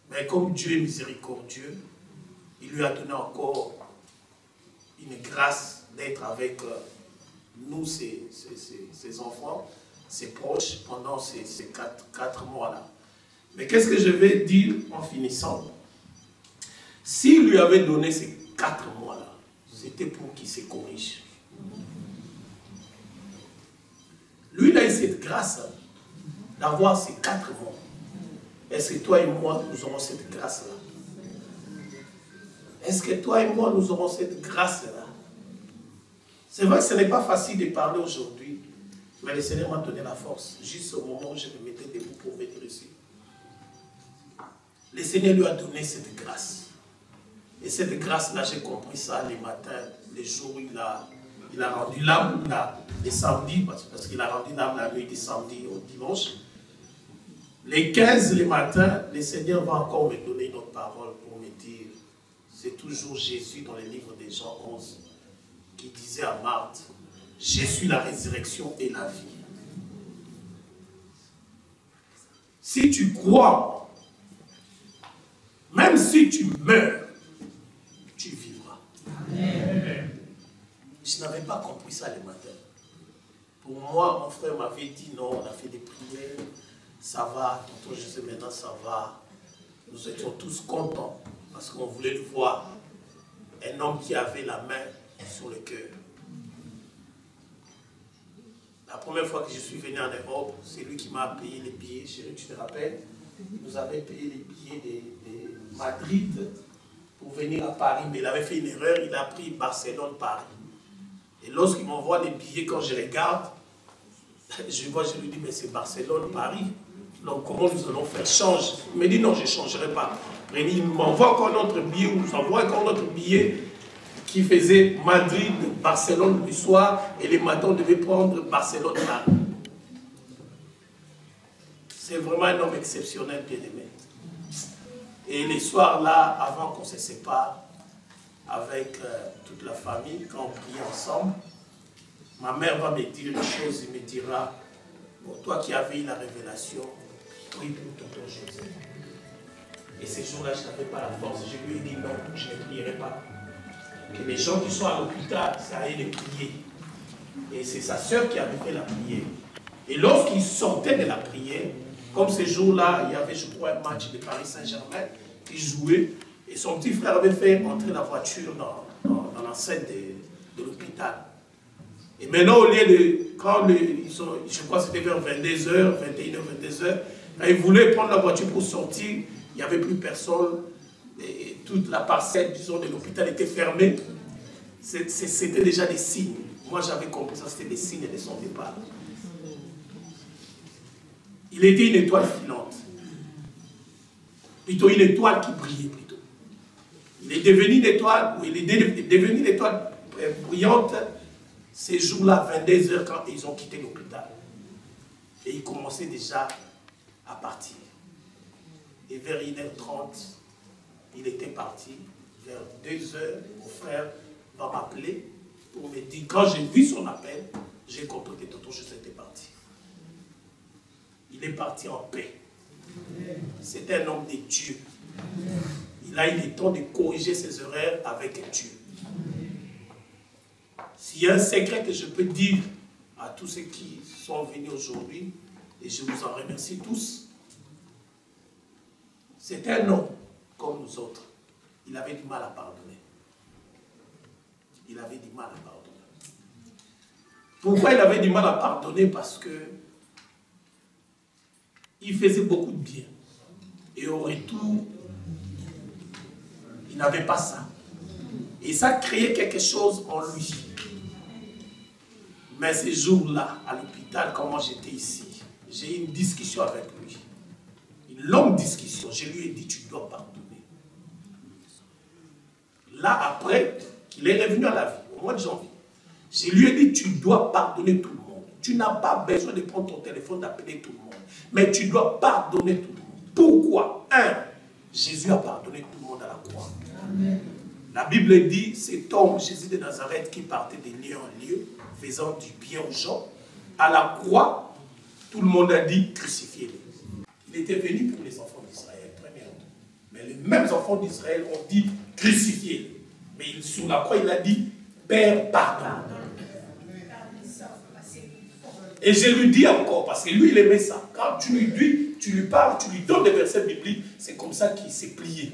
Mais comme Dieu est miséricordieux, il lui a donné encore une grâce d'être avec nous, ses enfants, ses proches, pendant ces 4 mois-là. Mais qu'est-ce que je vais dire en finissant? S'il lui avait donné ces 4 mois-là, c'était pour qu'il se corrige. Lui, il a eu cette grâce d'avoir ces 4 mois. Est-ce que toi et moi, nous aurons cette grâce-là? Est-ce que toi et moi, nous aurons cette grâce-là? C'est vrai que ce n'est pas facile de parler aujourd'hui, mais le Seigneur m'a donné la force, juste au moment où je me mettais debout pour venir ici. Le Seigneur lui a donné cette grâce. Et cette grâce-là, j'ai compris ça les matins, les jours où il a rendu l'âme, les samedis, parce qu'il a rendu l'âme la nuit du samedi au dimanche. Les 15, les matins, le Seigneur va encore me donner une autre parole pour me dire, c'est toujours Jésus dans le livre de Jean 11, qui disait à Marthe, je suis la résurrection et la vie. Si tu crois, même si tu meurs, tu vivras. Amen. Je n'avais pas compris ça le matin. Pour moi, mon frère m'avait dit, non, on a fait des prières, ça va, tonton José, maintenant ça va. Nous étions tous contents, parce qu'on voulait le voir. Un homme qui avait la main sur le cœur. La première fois que je suis venu en Europe, c'est lui qui m'a payé les billets, chérie, tu te rappelles? Il nous avait payé les billets de Madrid pour venir à Paris, mais il avait fait une erreur, il a pris Barcelone-Paris. Et lorsqu'il m'envoie les billets, quand je regarde, je lui dis, mais c'est Barcelone-Paris. Donc comment nous allons faire? Change. Il me dit, non, je ne changerai pas. Mais il m'envoie encore notre billet, ou nous envoie encore notre billet qui faisait Madrid-Barcelone le soir, et les matins, on devait prendre Barcelone-Paris. C'est vraiment un homme exceptionnel, bien aimé. Et les soirs là, avant qu'on se sépare avec toute la famille, quand on priait ensemble, ma mère va me dire une chose, il me dira, pour toi qui avais eu la révélation, prie pour tonton José. Et ces jours-là, je n'avais pas la force. Je lui ai dit non, je ne prierai pas. Que les gens qui sont à l'hôpital, ça aille les prier. Et c'est sa sœur qui avait fait la prière. Et lorsqu'il sortait de la prière, comme ces jours-là, il y avait, je crois, un match de Paris Saint-Germain, qui jouait, et son petit frère avait fait entrer la voiture dans l'enceinte de l'hôpital. Et maintenant, au lieu de, quand je crois que c'était vers 22h, 21h, 22h, quand ils voulaient prendre la voiture pour sortir, il n'y avait plus personne, et toute la parcelle, disons, de l'hôpital était fermée. C'était déjà des signes. Moi, j'avais compris ça, c'était des signes de son départ. Il était une étoile filante. Plutôt une étoile qui brillait plutôt. Il est devenu une étoile, ou il est devenu une étoile brillante ces jours-là, 22h, quand ils ont quitté l'hôpital. Et il commençait déjà à partir. Et vers 1h30, il était parti. Vers 2h, mon frère va m'appeler pour me dire, quand j'ai vu son appel, j'ai compris que tonton José était parti. Il est parti en paix. C'est un homme de Dieu. Il a eu le temps de corriger ses erreurs avec Dieu. S'il y a un secret que je peux dire à tous ceux qui sont venus aujourd'hui, et je vous en remercie tous, c'est un homme comme nous autres. Il avait du mal à pardonner. Il avait du mal à pardonner. Pourquoi il avait du mal à pardonner? Parce que il faisait beaucoup de bien. Et au retour, il n'avait pas ça. Et ça créait quelque chose en lui. Mais ces jours-là, à l'hôpital, quand moi j'étais ici, j'ai eu une discussion avec lui. Une longue discussion. Je lui ai dit, tu dois pardonner. Là, après, il est revenu à la vie, au mois de janvier. Je lui ai dit, tu dois pardonner tout le monde. Tu n'as pas besoin de prendre ton téléphone, d'appeler tout le monde. Mais tu dois pardonner tout le monde. Pourquoi? 1. Jésus a pardonné tout le monde à la croix. Amen. La Bible dit, cet homme, Jésus de Nazareth, qui partait de lieu en lieu, faisant du bien aux gens, à la croix, tout le monde a dit, crucifiez-le. Il était venu pour les enfants d'Israël, premièrement. Mais les mêmes enfants d'Israël ont dit, crucifiez-le. Mais sur la croix, il a dit, Père, pardonne. Et je lui dis encore, parce que lui, il aimait ça. Quand tu lui parles, tu lui donnes des versets bibliques, c'est comme ça qu'il s'est plié.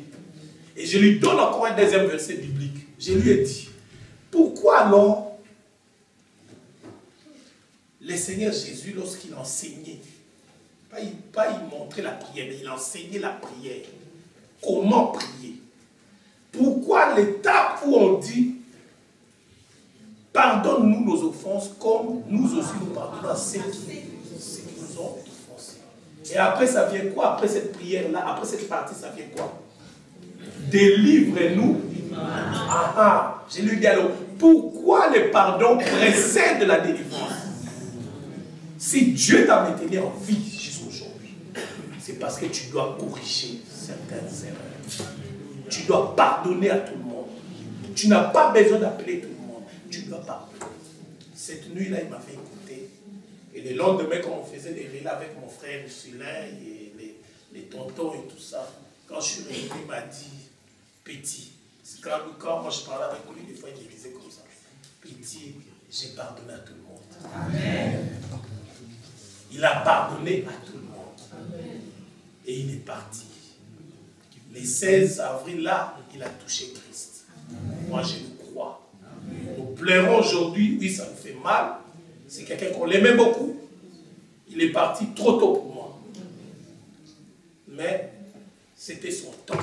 Et je lui donne encore un deuxième verset biblique. Je lui ai dit, pourquoi alors le Seigneur Jésus, lorsqu'il enseignait, pas il montrait la prière, mais il enseignait la prière. Comment prier? Pourquoi l'étape où on dit, pardonne-nous nos offenses comme nous aussi nous pardonnons à ceux qui nous ont offensés. Et après ça vient quoi? Après cette prière-là, après cette partie, ça vient quoi? Délivre-nous. Je lui dis alors, pourquoi le pardon précède la délivrance? Si Dieu t'a maintenu en vie jusqu'aujourd'hui, c'est parce que tu dois corriger certaines erreurs. Tu dois pardonner à tout le monde. Tu n'as pas besoin d'appeler tout le monde. Tu dois pardonner. Cette nuit-là, il m'a fait écouter. Et le lendemain, quand on faisait des relais avec mon frère Sulin et les tontons et tout ça, quand je suis revenu, il m'a dit, petit. Quand moi je parlais avec lui, des fois il me disait comme ça. Petit, j'ai pardonné à tout le monde. Amen. Il a pardonné à tout le monde. Amen. Et il est parti. Le 16 avril là, il a touché Christ. Amen. Moi je le crois. Amen. Nous pleurons aujourd'hui, oui ça nous fait mal. C'est quelqu'un qu'on l'aimait beaucoup. Il est parti trop tôt pour moi. Mais c'était son temps.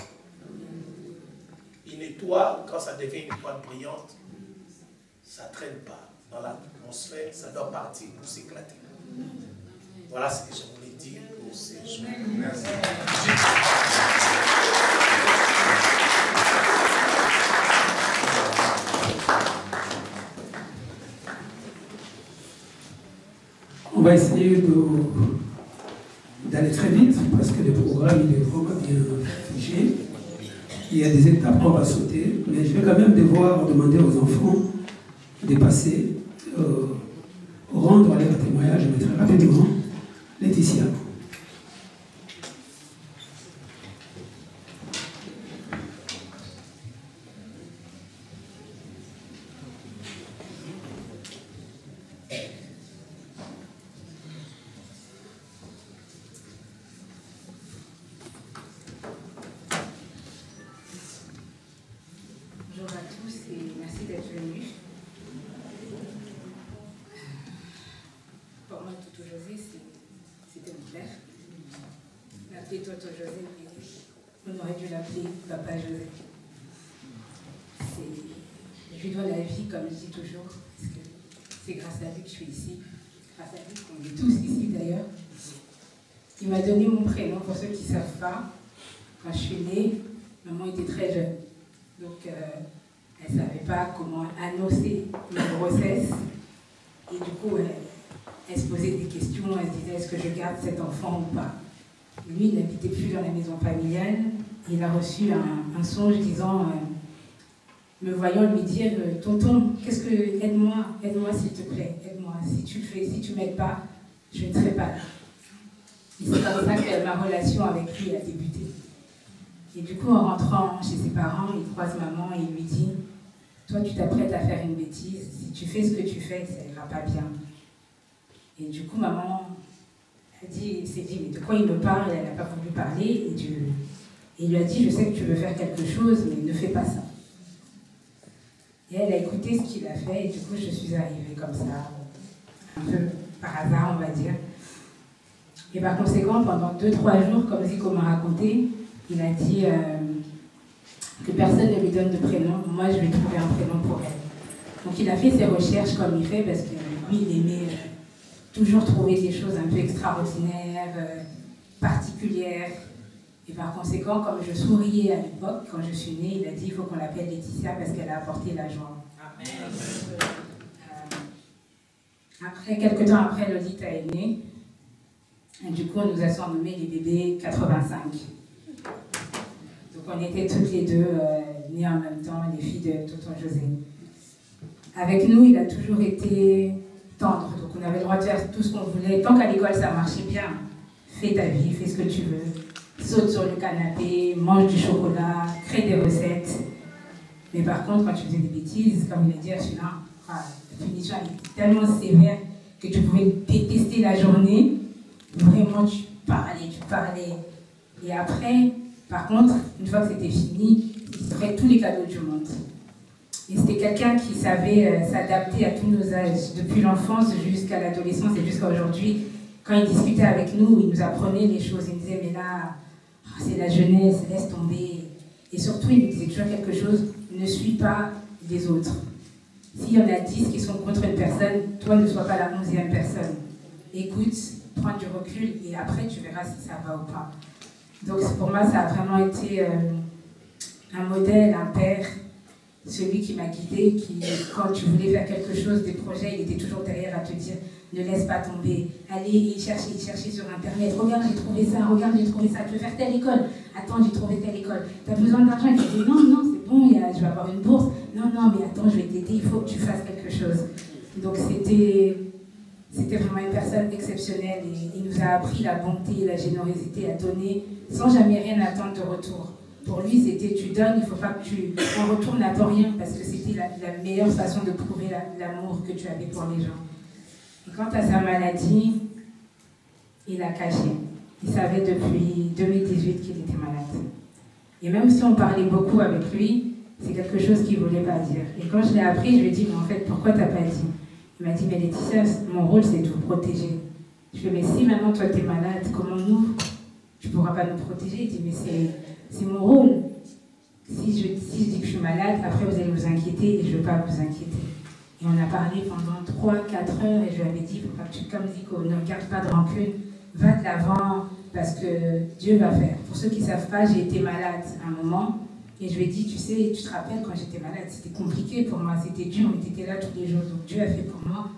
Une étoile, quand ça devient une étoile brillante, ça ne traîne pas dans l'atmosphère, ça doit partir pour s'éclater. Voilà ce que je voulais dire pour ces jours. Merci. On va essayer d'aller très vite parce que le programme il est vraiment bien figé. Il y a des étapes qu'on va sauter, mais je vais quand même devoir demander aux enfants de passer, rendre leur témoignage, mais très rapidement. Laetitia. Je lui dois la vie, comme je dis toujours, parce que c'est grâce à lui que je suis ici, grâce à lui qu'on est tous ici d'ailleurs. Il m'a donné mon prénom, pour ceux qui ne savent pas. Quand je suis née, maman était très jeune, donc elle ne savait pas comment annoncer ma grossesse. Et du coup, elle se posait des questions, elle se disait, est-ce que je garde cet enfant ou pas? Lui, il n'habitait plus dans la maison familiale. Il a reçu un songe disant, me voyant lui dire, tonton, qu'est-ce que, aide-moi s'il te plaît, aide-moi. Si tu ne m'aides pas, je ne serai pas là. Et c'est comme ça que ma relation avec lui a débuté. Et du coup, en rentrant chez ses parents, il croise maman et il lui dit, toi, tu t'apprêtes à faire une bêtise. Si tu fais ce que tu fais, ça ira pas bien. Et du coup, maman s'est dit, mais de quoi il me parle? Elle n'a pas voulu parler. Et il lui a dit, je sais que tu veux faire quelque chose, mais ne fais pas ça. Et elle a écouté ce qu'il a fait, et du coup, je suis arrivée comme ça, un peu par hasard, on va dire. Et par conséquent, pendant 2-3 jours, comme Zico m'a raconté, il a dit que personne ne lui donne de prénom. Moi, je vais trouver un prénom pour elle. Donc, il a fait ses recherches comme il fait, parce que lui, il aimait toujours trouver des choses un peu extraordinaires, particulières. Et par conséquent, comme je souriais à l'époque, quand je suis née, il a dit il faut qu'on l'appelle Laetitia parce qu'elle a apporté la joie. Amen. Après, quelques temps après, Lolita est née. Et du coup, on nous a surnommé les bébés 85. Donc on était toutes les deux nées en même temps, les filles de tonton José. Avec nous, il a toujours été tendre, donc on avait le droit de faire tout ce qu'on voulait. Tant qu'à l'école ça marchait bien, fais ta vie, fais ce que tu veux. Saute sur le canapé, mange du chocolat, crée des recettes. Mais par contre, quand tu faisais des bêtises, comme il a dit, celui-là, la punition était tellement sévère que tu pouvais détester la journée. Vraiment, tu parlais. Et après, par contre, une fois que c'était fini, il se ferait tous les cadeaux du monde. Et c'était quelqu'un qui savait s'adapter à tous nos âges, depuis l'enfance jusqu'à l'adolescence et jusqu'à aujourd'hui. Quand il discutait avec nous, il nous apprenait les choses. Il nous disait, mais là, c'est la jeunesse, laisse tomber. Et surtout, il nous disait toujours quelque chose, ne suis pas les autres. S'il y en a 10 qui sont contre une personne, toi ne sois pas la 11e personne. Écoute, prends du recul et après tu verras si ça va ou pas. Donc pour moi, ça a vraiment été un modèle, un père, celui qui m'a guidée, qui, quand tu voulais faire quelque chose, des projets, il était toujours derrière à te dire ne laisse pas tomber. Allez, il cherchait sur Internet. Regarde, j'ai trouvé ça. Tu veux faire telle école? Attends, j'ai trouvé telle école. Tu as besoin d'argent? Il te dit non, c'est bon, je vais avoir une bourse. Non, mais attends, je vais t'aider, il faut que tu fasses quelque chose. Donc c'était vraiment une personne exceptionnelle et il nous a appris la bonté, la générosité à donner sans jamais rien attendre de retour. Pour lui, c'était tu donnes, il ne faut pas que tu en retour n'attends rien parce que c'était la meilleure façon de prouver l'amour que tu avais pour les gens. Et quant à sa maladie, il a caché. Il savait depuis 2018 qu'il était malade. Et même si on parlait beaucoup avec lui, c'est quelque chose qu'il ne voulait pas dire. Et quand je l'ai appris, je lui ai dit, mais en fait, pourquoi tu n'as pas dit? Il m'a dit, mais Laetitia, mon rôle, c'est de vous protéger. Je lui ai dit, mais si maintenant toi, tu es malade, comment nous, tu ne pourras pas nous protéger? Il dit, mais c'est mon rôle. Si je dis que je suis malade, après vous allez vous inquiéter et je ne veux pas vous inquiéter. Et on a parlé pendant 3-4 heures et je lui avais dit, il faut pas que tu, comme Zico, ne garde pas de rancune, va de l'avant parce que Dieu va faire. Pour ceux qui ne savent pas, j'ai été malade à un moment et je lui ai dit, tu sais, tu te rappelles quand j'étais malade, c'était compliqué pour moi, c'était dur, mais tu étais là tous les jours, donc Dieu a fait pour moi,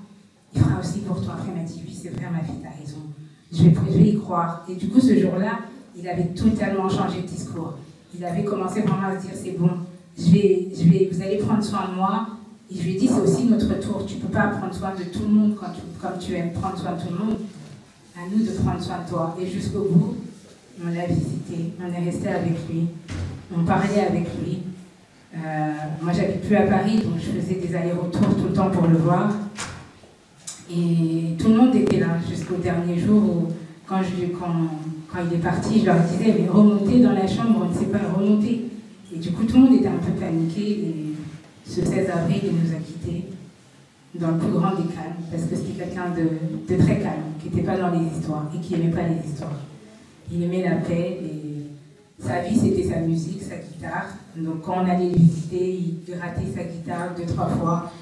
il fera aussi pour toi. Après, il m'a dit, oui, c'est vrai, ma fille, tu as raison, je vais y croire. Et du coup, ce jour-là, il avait totalement changé de discours. Il avait commencé vraiment à se dire, c'est bon, vous allez prendre soin de moi. Et je lui ai dit, c'est aussi notre tour. Tu ne peux pas prendre soin de tout le monde comme tu aimes prendre soin de tout le monde. À nous de prendre soin de toi. Et jusqu'au bout, on l'a visité, on est resté avec lui, on parlait avec lui. Moi, j'habite plus à Paris, donc je faisais des allers-retours tout le temps pour le voir. Et tout le monde était là jusqu'au dernier jour où, quand il est parti, je leur disais, mais remontez dans la chambre, on ne sait pas remonter. Et du coup, tout le monde était un peu paniqué. Et ce 16 avril, il nous a quittés dans le plus grand des calmes, parce que c'était quelqu'un de très calme, qui n'était pas dans les histoires et qui n'aimait pas les histoires. Il aimait la paix et sa vie, c'était sa musique, sa guitare. Donc quand on allait le visiter, il grattait sa guitare 2-3 fois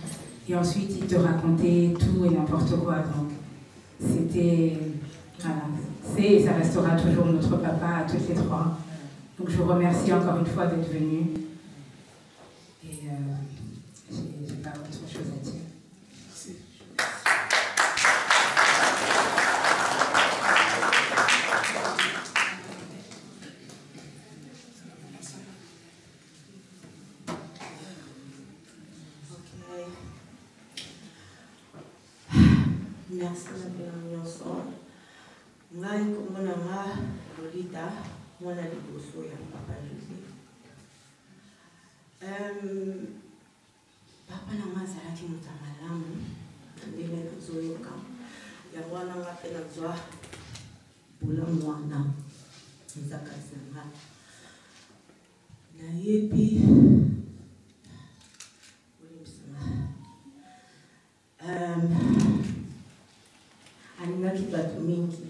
et ensuite il te racontait tout et n'importe quoi. Donc c'était... Voilà. Et ça restera toujours notre papa à toutes les trois. Donc je vous remercie encore une fois d'être venus. Et j'ai pas autre chose à dire. Merci. Merci de ensemble. Ngai komona nga Lolita mwana liboso ya papa José. Papa na nga azalaki moto ya malamu ndenge nazoyoka yango wana nga mpe nazwa bolamu wana eza kasi na nga nayebi alingaki bato mingi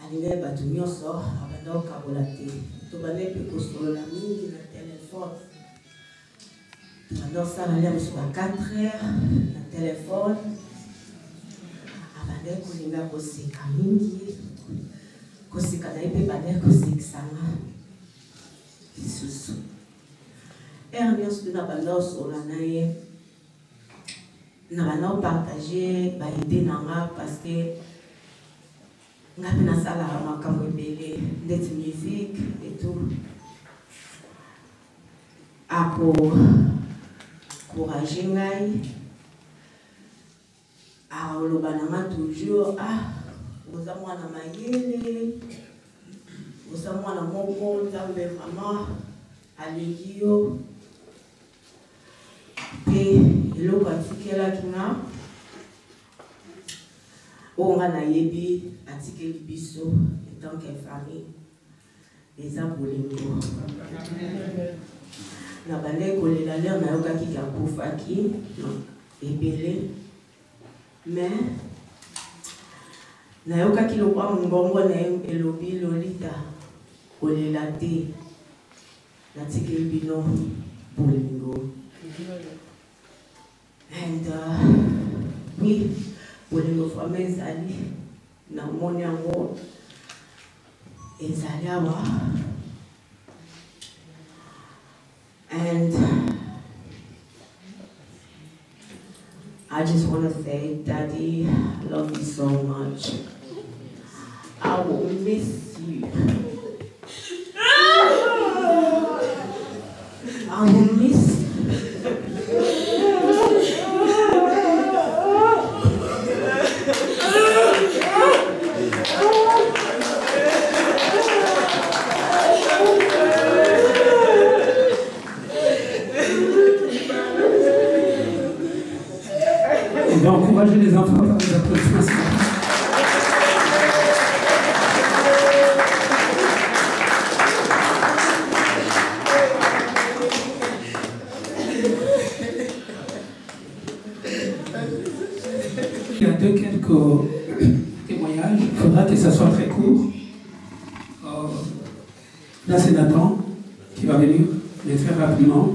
alingaki bato nyonso abanda kokabola te tobanda mpe kosolola mingi na telefone tobanda kosala lia mosu ba 4 heures na telefone abanda kolinga koseka mingi koseka na ye mpe banda kosekisanga lisusu ere nyonso mpe na banda kosolola na ye na banda kopartage baide na nga parce que ngapi nasala makambo ebele ndeti musique et tout apo courage ngai aoloba nanga toujours oza mwana mayele oza mwana moko nzambe vraiment alingi yo mpe eloko atikelaki nga oyo nga nayebi atikeli biso etant que famille eza bolingo na bande kolela lere nayokaki kakufaki ebele mais nayokaki lokwa mongongo na ye elobi lolita kolela te natikeli bino bolingo and oui bolingo fama ezali na moni yango ezali awa and I just want to say, Daddy, I love you so much. I will miss you. I will miss you. On va encourager les enfants par les applaudissements. Il y a quelques témoignages. Il faudra que ça soit très court. Là, c'est Nathan qui va venir, mais très rapidement.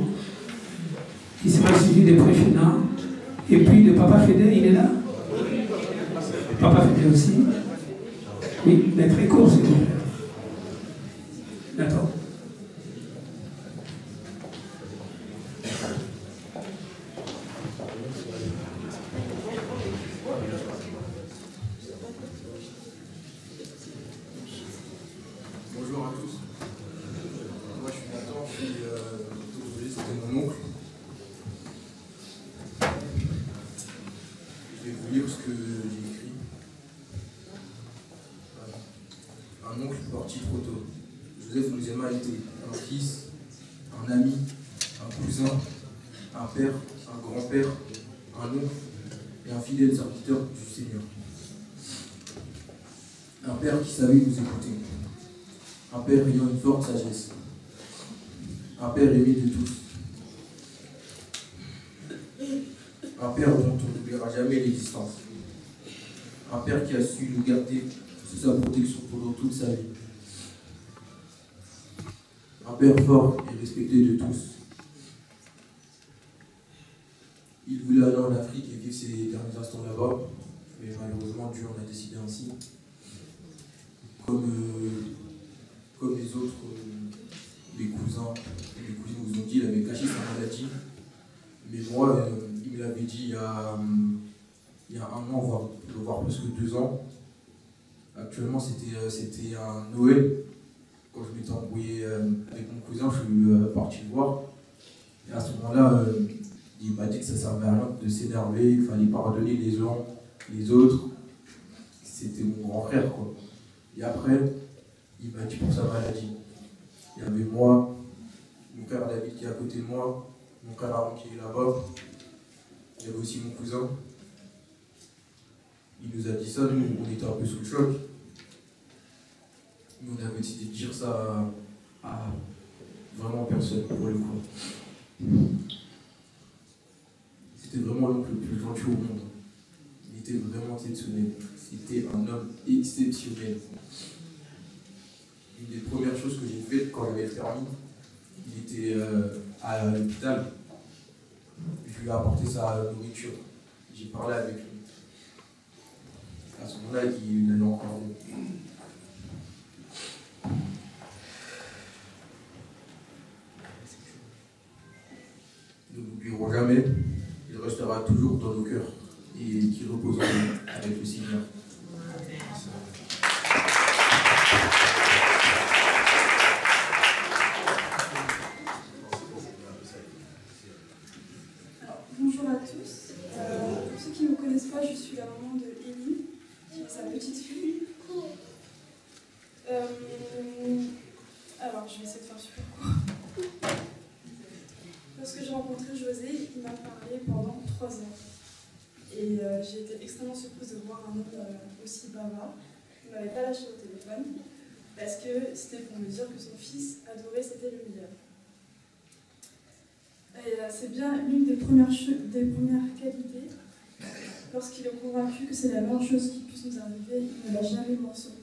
Il sera suivi des précédents. Et puis le papa Fédé, il est là? Papa Fédé aussi? Oui, mais très court, s'il vous plaît. D'accord. Bonjour à tous. Moi je suis Nathan, c'était mon oncle. Je vais vous lire ce que j'ai écrit. Un oncle parti trop tôt. Joseph Mouzema était un fils, un ami, un cousin, un père, un grand-père, un oncle et un fidèle serviteur du Seigneur. Un père qui savait nous écouter. Un père ayant une forte sagesse. Un père aimé de tous. Un père dont on n'oubliera jamais l'existence. Un père qui a su nous garder sous sa protection pendant toute sa vie. Un père fort et respecté de tous. Il voulait aller en Afrique et vivre ses derniers instants là-bas, mais malheureusement Dieu en a décidé ainsi. Comme les autres, les cousins et les cousines nous ont dit, il avait caché sa maladie. Mais moi, il me l'avait dit il y a 1 an, voire plus que 2 ans. Actuellement, c'était un Noël. Quand je m'étais embrouillé avec mon cousin, je suis parti le voir. Et à ce moment-là, il m'a dit que ça ne servait à rien de s'énerver, il fallait pardonner les uns, les autres. C'était mon grand frère, quoi. Et après, il m'a dit pour sa maladie. Il y avait moi, mon frère David qui est à côté de moi, mon frère Aaron qui est là-bas. Il y avait aussi mon cousin. Il nous a dit ça, nous on était un peu sous le choc. Mais on avait décidé de dire ça à vraiment personne pour le coup. C'était vraiment l'oncle le plus gentil au monde. Il était vraiment exceptionnel. C'était un homme exceptionnel. Une des premières choses que j'ai faites quand j'avais le permis, il était à l'hôpital. Je lui ai apporté sa nourriture. J'ai parlé avec lui. À ce moment-là, il allait encore mieux. Nous n'oublierons jamais, il restera toujours dans nos cœurs et qu'il repose avec le Seigneur. petite fille. Alors, je vais essayer de faire super court. Lorsque j'ai rencontré José, il m'a parlé pendant 3 heures. Et j'ai été extrêmement surprise de voir un homme aussi bavard. Il ne m'avait pas lâché au téléphone, parce que c'était pour me dire que son fils adoré, c'était le meilleur. Et c'est bien l'une des premières qualités. Lorsqu'il est convaincu que c'est la meilleure chose qui puisse nous arriver, il ne l'a jamais mentionné.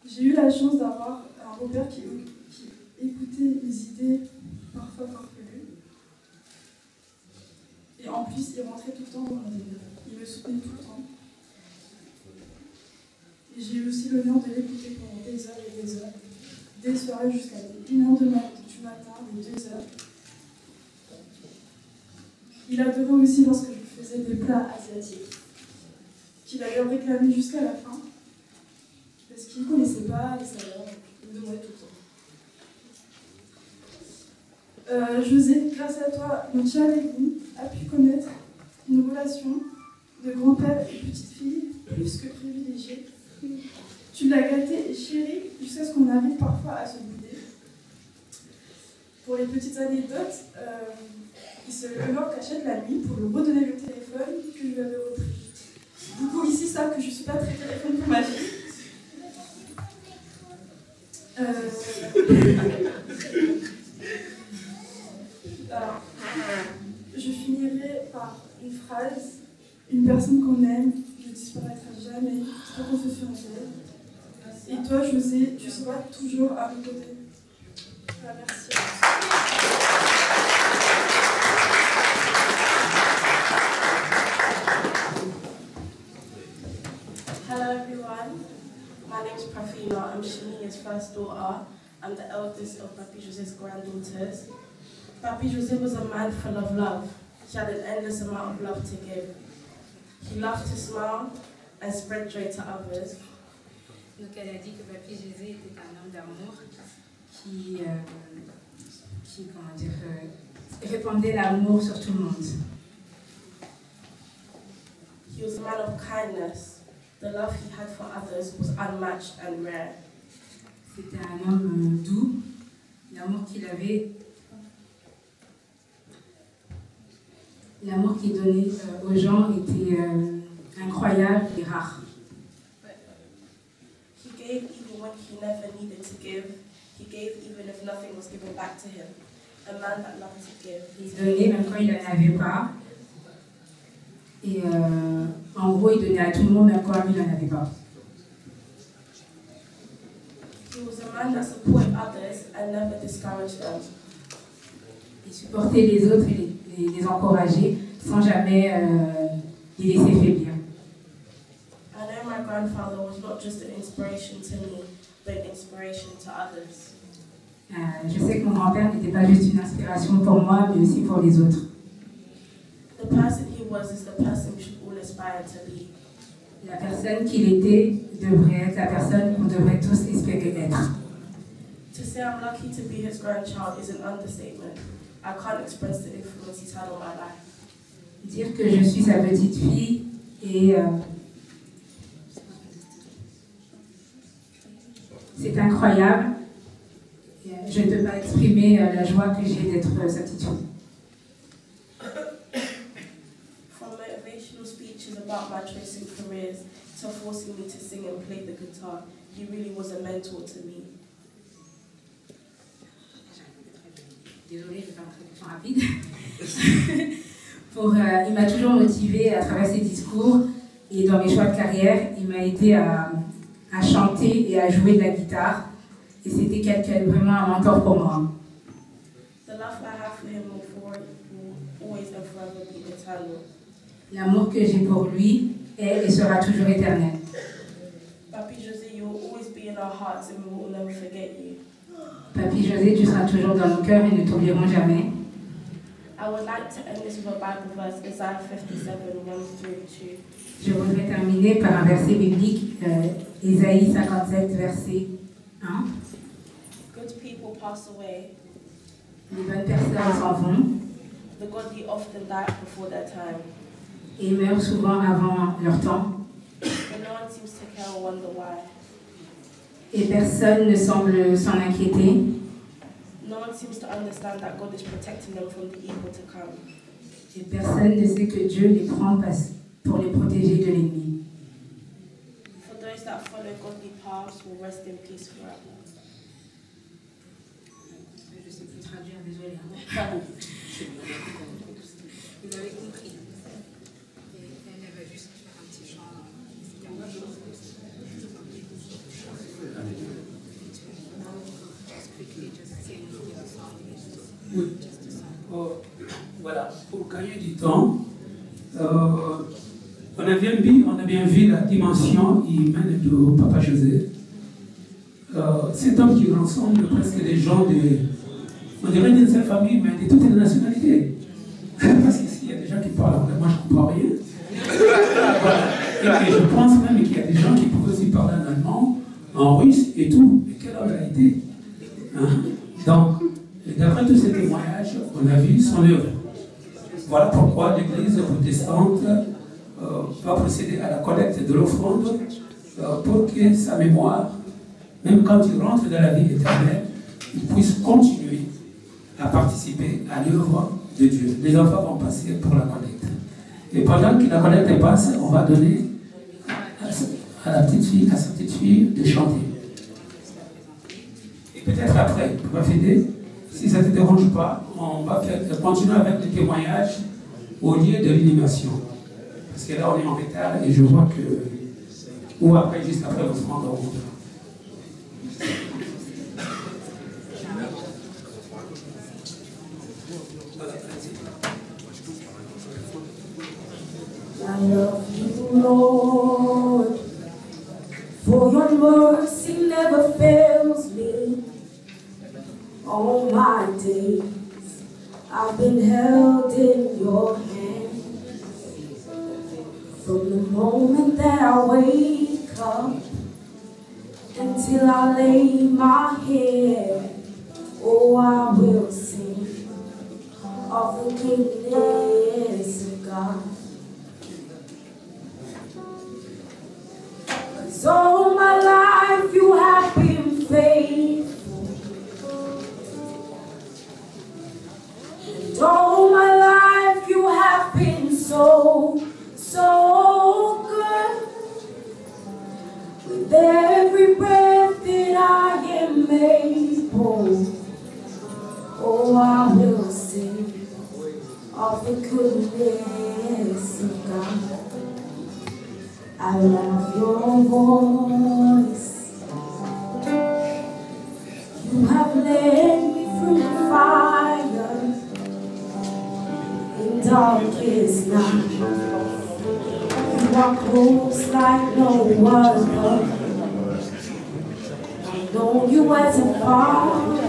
J'ai eu la chance d'avoir un beau-père qui écoutait mes idées parfois farfelues. Et en plus, il rentrait tout le temps dans mon délire. Il me soutenait tout le temps. Et j'ai eu aussi l'honneur de l'écouter pendant des heures et des heures, des soirées jusqu'à 1h du matin, des 2 heures. Il adorait aussi lorsque je faisais des plats asiatiques, qu'il allait réclamer jusqu'à la fin, parce qu'il ne connaissait pas les saveurs, il me demandait tout le temps. José, grâce à toi, mon cher Lévi a pu connaître une relation de grand-père et petite-fille plus que privilégiée. Tu l'as gâté et chéri jusqu'à ce qu'on arrive parfois à se bouder. Pour les petites anecdotes, il se levait en cachette la nuit pour lui redonner le téléphone que je lui avais repris. Beaucoup ici savent que je ne suis pas très téléphone pour ma fille. Alors, je finirai par une phrase. Une personne qu'on aime ne disparaîtra jamais tant qu'on se fait en elle. Et toi, José, tu seras toujours à mes côtés. Voilà, merci. Hello everyone, my name is Prafina. I'm Shania's first daughter. I'm the eldest of Papi Jose's granddaughters. Papi Jose was a man full of love. He had an endless amount of love to give. He loved to smile and spread joy to others. Donc elle a dit que Papi José était un homme d'amour qui répandait l'amour sur tout le monde. He was a man of kindness. The love he had for others was unmatched and rare. C'était un homme doux. L'amour qu'il avait, l'amour qu'il donnait aux gens était incroyable et rare. He gave even when he never needed to give. He gave even if nothing was given back to him. A man that loved to give. Il donnait même quand il n'en avait pas. Et en gros, il donnait à tout le monde même quand il n'en avait pas. He was a man that supported others and never discouraged them. Il supportait les autres et les encourageait sans jamais les laisser faiblir. I know my grandfather was not just an inspiration to me, but an inspiration to others. Je sais que mon grand-père n'était pas juste une inspiration pour moi, mais aussi pour les autres. The person he was is the person we should all aspire to be. La personne qu'il était devrait être la personne qu'on devrait tous espérer être. To say I'm lucky to be his grandchild is an understatement. I can't express the influence he's had on my life. Dire que je suis sa petite fille et c'est incroyable. Je ne peux pas exprimer la joie que j'ai d'être sa petite fille. From motivational speeches about my choice in careers to forcing me to sing and play the guitar, he really was a mentor to me. Désolée, je vais faire une traduction rapide. Il m'a toujours motivée à travers ses discours et dans mes choix de carrière. Il m'a aidé à chanter et à jouer de la guitare. Et c'était quelqu'un vraiment un mentor pour moi. The love I have for him will always and forever be eternal. L'amour que j'ai pour lui est et sera toujours éternel. Papi Jose, you will always be in our hearts and we will never forget you. Papi José, tu seras toujours dans nos cœurs et ne t'oublierons jamais. I would like to end this with a Bible verse, Isaiah 57, 1-2. Je voudrais terminer par un verset biblique, Ésaïe 57, verset 1. Good people pass away. Les bonnes personnes s'en vont. The godly often die before their time. Et meurent souvent avant leur temps. never wonder why. Et personne ne semble s'en inquiéter. No one seems to understand that God is protecting them from the evil to come. Et personne ne sait que Dieu les prend pour les protéger de l'ennemi. For those that follow godly paths will rest in peace forever. Je sais plus traduire, désolé. Pardon. Vous avez compris. Elle va juste faire un petit chant. Oui. Voilà, pour gagner du temps, on a bien vu la dimension humaine de Papa José. Cet homme qui rassemble presque des gens on dirait d'une seule famille, mais de toutes les nationalités. Parce qu'ici, il y a des gens qui parlent anglais, moi je ne comprends rien. Voilà. Et je pense même qu'il y a des gens qui peuvent aussi parler en allemand, en russe et tout. Mais quelle homme il a été, hein? Donc, d'après tous ces témoignages, on a vu son œuvre. Voilà pourquoi l'Église protestante va procéder à la collecte de l'offrande pour que sa mémoire, même quand il rentre dans la vie éternelle, il puisse continuer à participer à l'œuvre de Dieu. Les enfants vont passer pour la collecte. Et pendant que la collecte passe, on va donner à sa petite fille de chanter. Et peut-être après, pour finir, si ça ne te dérange pas, on va continuer avec le témoignage au lieu de l'inhumation. Parce que là, on est en retard et je vois que... Ou après, juste après, on se rend en route. I love you, Lord, for your mercy never fails me. All my days I've been held in your hand. From the moment that I wake up until I lay my head, oh, I will sing of the goodness of God. 'Cause all my life you have been faithful, and all my life you have been so, so good. With every breath that I am able, oh, I will sing of the goodness of God. I love your voice. You have led me through the fire in darkest night. You are close like no other. I've known you as a father.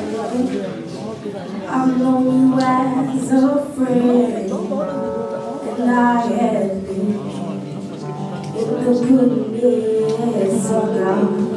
I've known you as a friend, and I have been in the goodness of God.